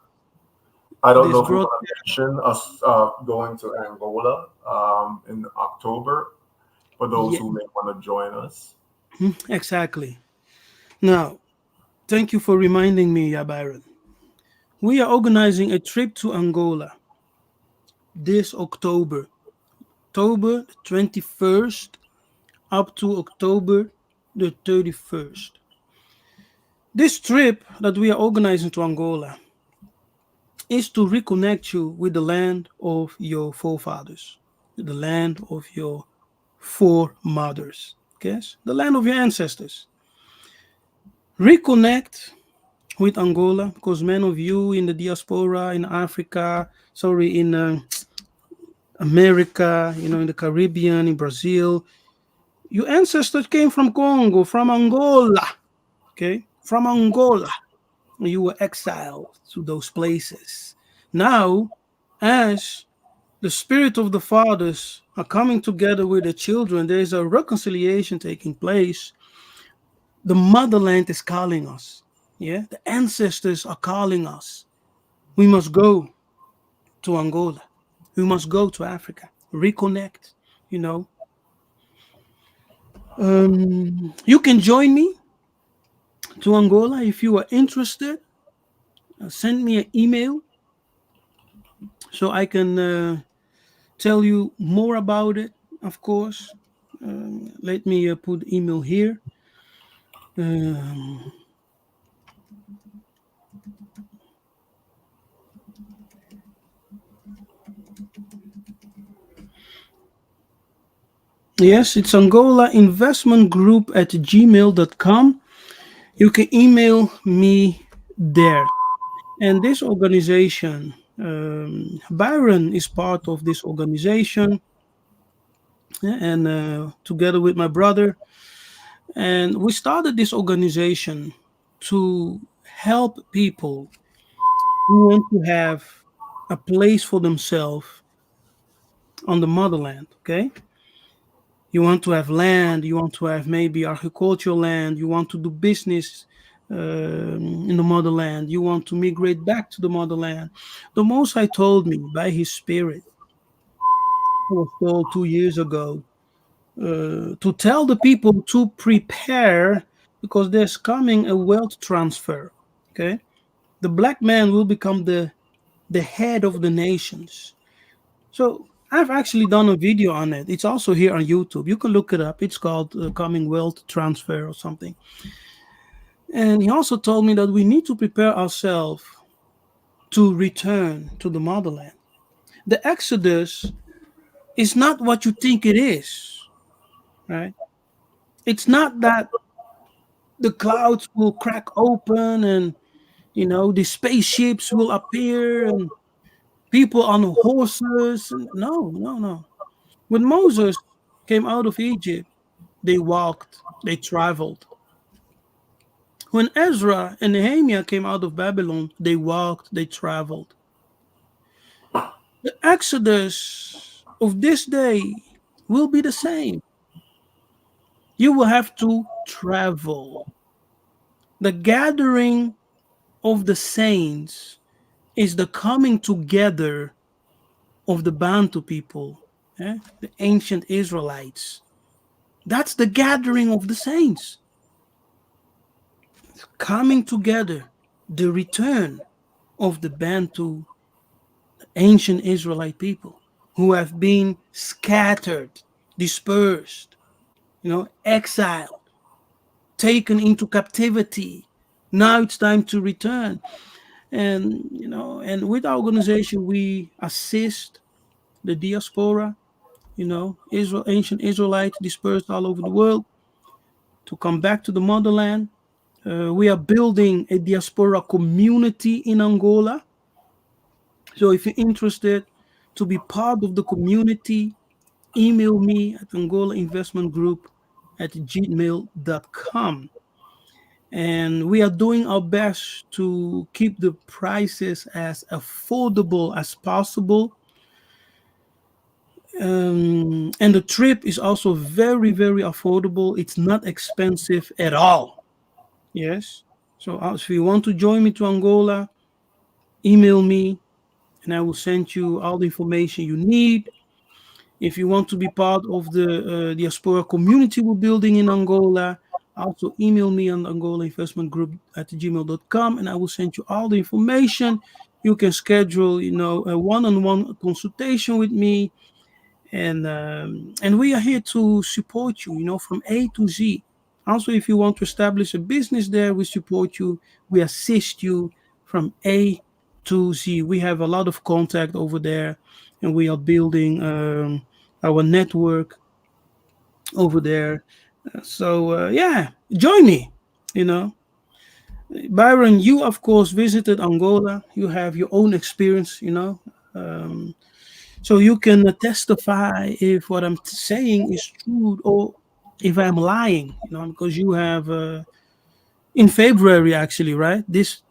I don't this know if you broadcast. want to mention us going to Angola in October for those Yeah, who may want to join us. exactly. Now, thank you for reminding me, Byron. We are organizing a trip to Angola this October, October the 21st up to October the 31st. This trip that we are organizing to Angola is to reconnect you with the land of your forefathers, the land of your foremothers, yes, the land of your ancestors. Reconnect with Angola because many of you in the diaspora in Africa, sorry, in America, in the Caribbean, in Brazil, your ancestors came from Congo, from Angola, okay, from Angola. You were exiled to those places. Now, as the spirit of the fathers are coming together with the children, there is a reconciliation taking place. The motherland is calling us. Yeah, the ancestors are calling us. We must go to Angola. We must go to Africa. Reconnect. You know, you can join me to Angola if you are interested. Send me an email so I can tell you more about it. Of course, let me put email here. Um, yes, it's Angola Investment Group at gmail.com. You can email me there. And this organization, Byron is part of this organization, yeah, and together with my brother. And we started this organization to help people who want to have a place for themselves on the motherland. Okay, you want to have land, you want to have maybe agricultural land, you want to do business in the motherland, you want to migrate back to the motherland. The Most High told me by His Spirit, I was told 2 years ago, to tell the people to prepare because there's coming a wealth transfer. Okay, the black man will become the head of the nations. So I've actually done a video on it. It's also here on YouTube. You can look it up. It's called Coming Wealth Transfer or something. And he also told me that we need to prepare ourselves to return to the motherland. The Exodus is not what you think it is, right? It's not that the clouds will crack open and the spaceships will appear and people on horses. No, no, no. When Moses came out of Egypt, they walked, they traveled. When Ezra and Nehemiah came out of Babylon, they walked, they traveled. The Exodus of this day will be the same. You will have to travel. The gathering of the saints is the coming together of the Bantu people, the ancient Israelites. That's the gathering of the saints. Coming together, the return of the Bantu, ancient Israelite people who have been scattered, dispersed, exiled, taken into captivity. Now it's time to return. And with our organization, we assist the diaspora, Israel, ancient Israelites dispersed all over the world to come back to the motherland. We are building a diaspora community in Angola. So if you're interested to be part of the community, email me at angolainvestmentgroup@gmail.com. And we are doing our best to keep the prices as affordable as possible. And the trip is also very, very affordable. It's not expensive at all. Yes. So if you want to join me to Angola, email me and I will send you all the information you need. If you want to be part of the diaspora community we're building in Angola, also email me on Angola Investment Group at gmail.com and I will send you all the information You can schedule, a one-on-one consultation with me, and we are here to support you, from A to Z. Also, if you want to establish a business there, we support you. We assist you from A to Z. We have a lot of contact over there, and we are building our network over there. So yeah, join me. You know, Byron, you of course visited Angola. You have your own experience. Um, so you can testify if what I'm saying is true or if I'm lying. Because you have in February actually, right? This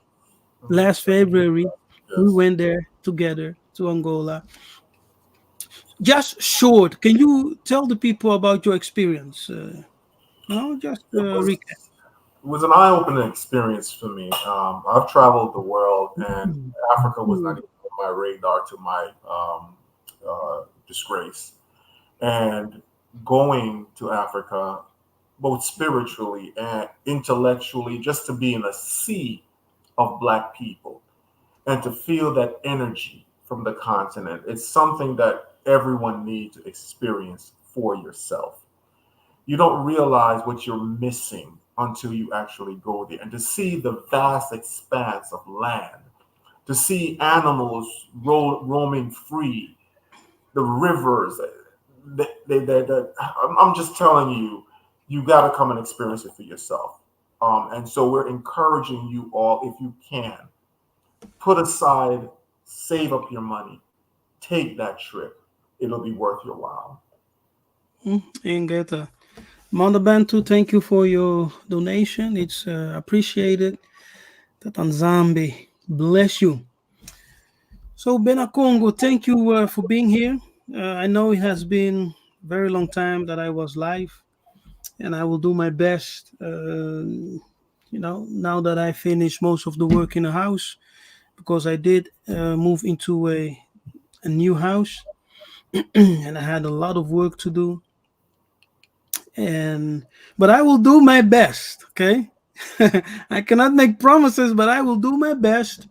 last February, we Yes. went there together to Angola. Just short, can you tell the people about your experience? Just It was recap. it was an eye-opening experience for me. I've traveled the world, and Mhm. Africa was not Mhm. even on my radar, to my disgrace. And going to Africa, both spiritually and intellectually, just to be in a sea of Black people and to feel that energy from the continent, it's something that everyone needs to experience for yourself. You don't realize what you're missing until you actually go there, and to see the vast expanse of land, to see animals roaming free, the rivers. I'm just telling you, you got to come and experience it for yourself. And so we're encouraging you all, if you can, put aside, save up your money, take that trip. It'll be worth your while. Ingeta. Mother Bantu, thank you for your donation. It's appreciated. That Nzambi bless you. So Bena Kongo, thank you for being here. I know it has been a very long time that I was live, and I will do my best. Now that I finished most of the work in the house, because I did move into a new house, and I had a lot of work to do. And but I will do my best. Okay, I cannot make promises, but I will do my best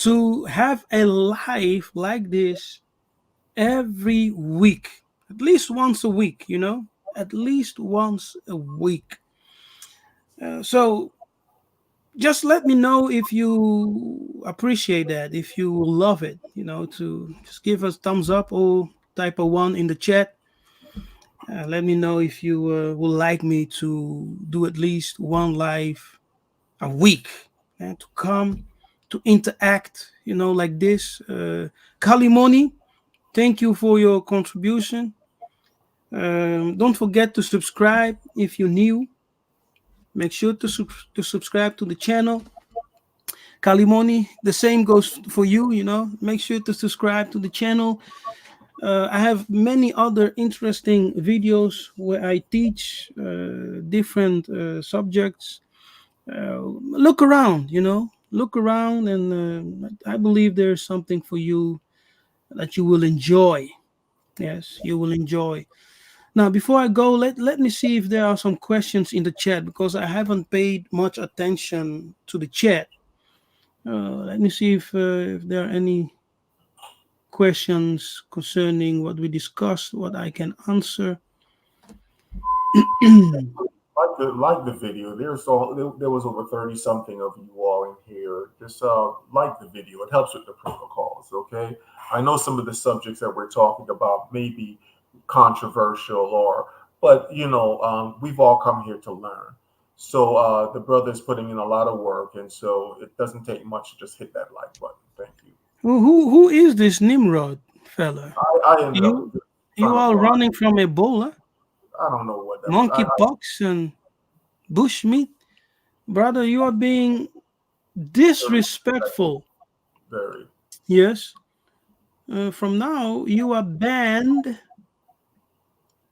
to have a life like this every week, at least once a week, at least once a week. So just let me know if you appreciate that, if you love it, to just give us thumbs up or type a one in the chat. Let me know if you would like me to do at least one live a week and to come to interact, like this. Kalimoni, thank you for your contribution. Don't forget to subscribe if you're new. Make sure to subscribe to the channel. Kalimoni, the same goes for you. Make sure to subscribe to the channel. I have many other interesting videos where I teach different subjects. Look around, look around, and I believe there's something for you that you will enjoy. Yes, you will enjoy. Now, before I go, let me see if there are some questions in the chat because I haven't paid much attention to the chat. Let me see if there are any questions concerning what we discussed, what I can answer. Like the video. There was over 30 something of you all in here. Just like the video. It helps with the protocols. Okay. I know some of the subjects that we're talking about may be controversial, but we've all come here to learn. So the brother's putting in a lot of work, and so it doesn't take much to just hit that like button. Thank you. Who is this Nimrod fella? I ended up You you trying to are find. running from Ebola, I don't know what that was. monkeypox, and bushmeat, brother. You are being Very respectful. disrespectful. Very. Yes. From now, you are banned.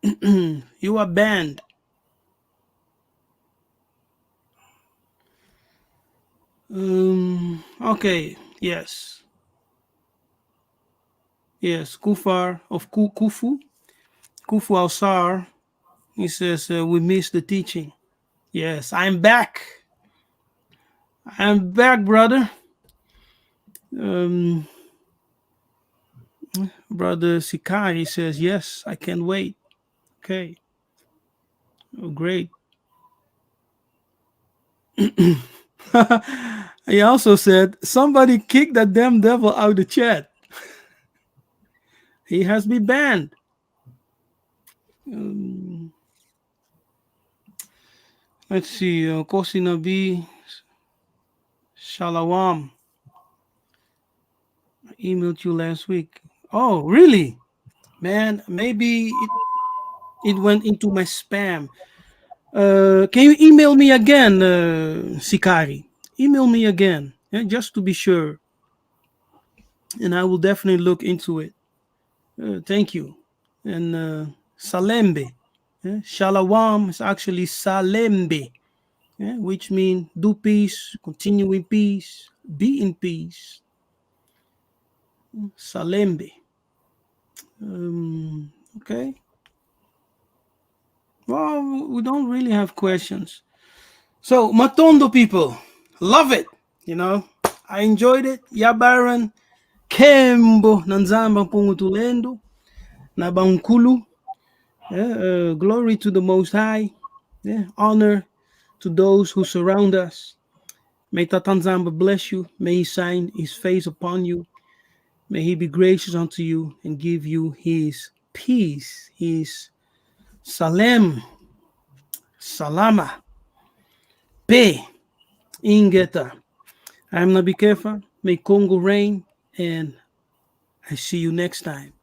You are banned. Okay. Yes. Yes. Kufar of Kufu. Kufu Alsar. He says we miss the teaching. Yes, I'm back. I'm back, brother. Um, Brother Sikai says, yes, I can't wait. Okay. Oh, great. He also said, somebody kick that damn devil out the chat. He has been banned. Um, let's see. Kosi Nabi Shalawam. I emailed you last week. Oh, really? Man, maybe it went into my spam. Can you email me again, Sikari? Email me again, yeah, just to be sure. And I will definitely look into it. Thank you. And Salembe. Yeah? Shalawam is actually Salembe, yeah? Which means do peace, continue in peace, be in peace. Salembe. Okay. Well, we don't really have questions. So, Matondo people, love it. You know, I enjoyed it. Ya Byron, Kembo, Nzambi Ampungu Tulendo, na Nkunkulu. Yeah, glory to the Most High. Yeah, honor to those who surround us. May Tatanzamba bless you. May he shine his face upon you. May he be gracious unto you and give you his peace, his salem, salama, pe, ingeta. I'm Nabi Kefa. May Congo reign, and I see you next time.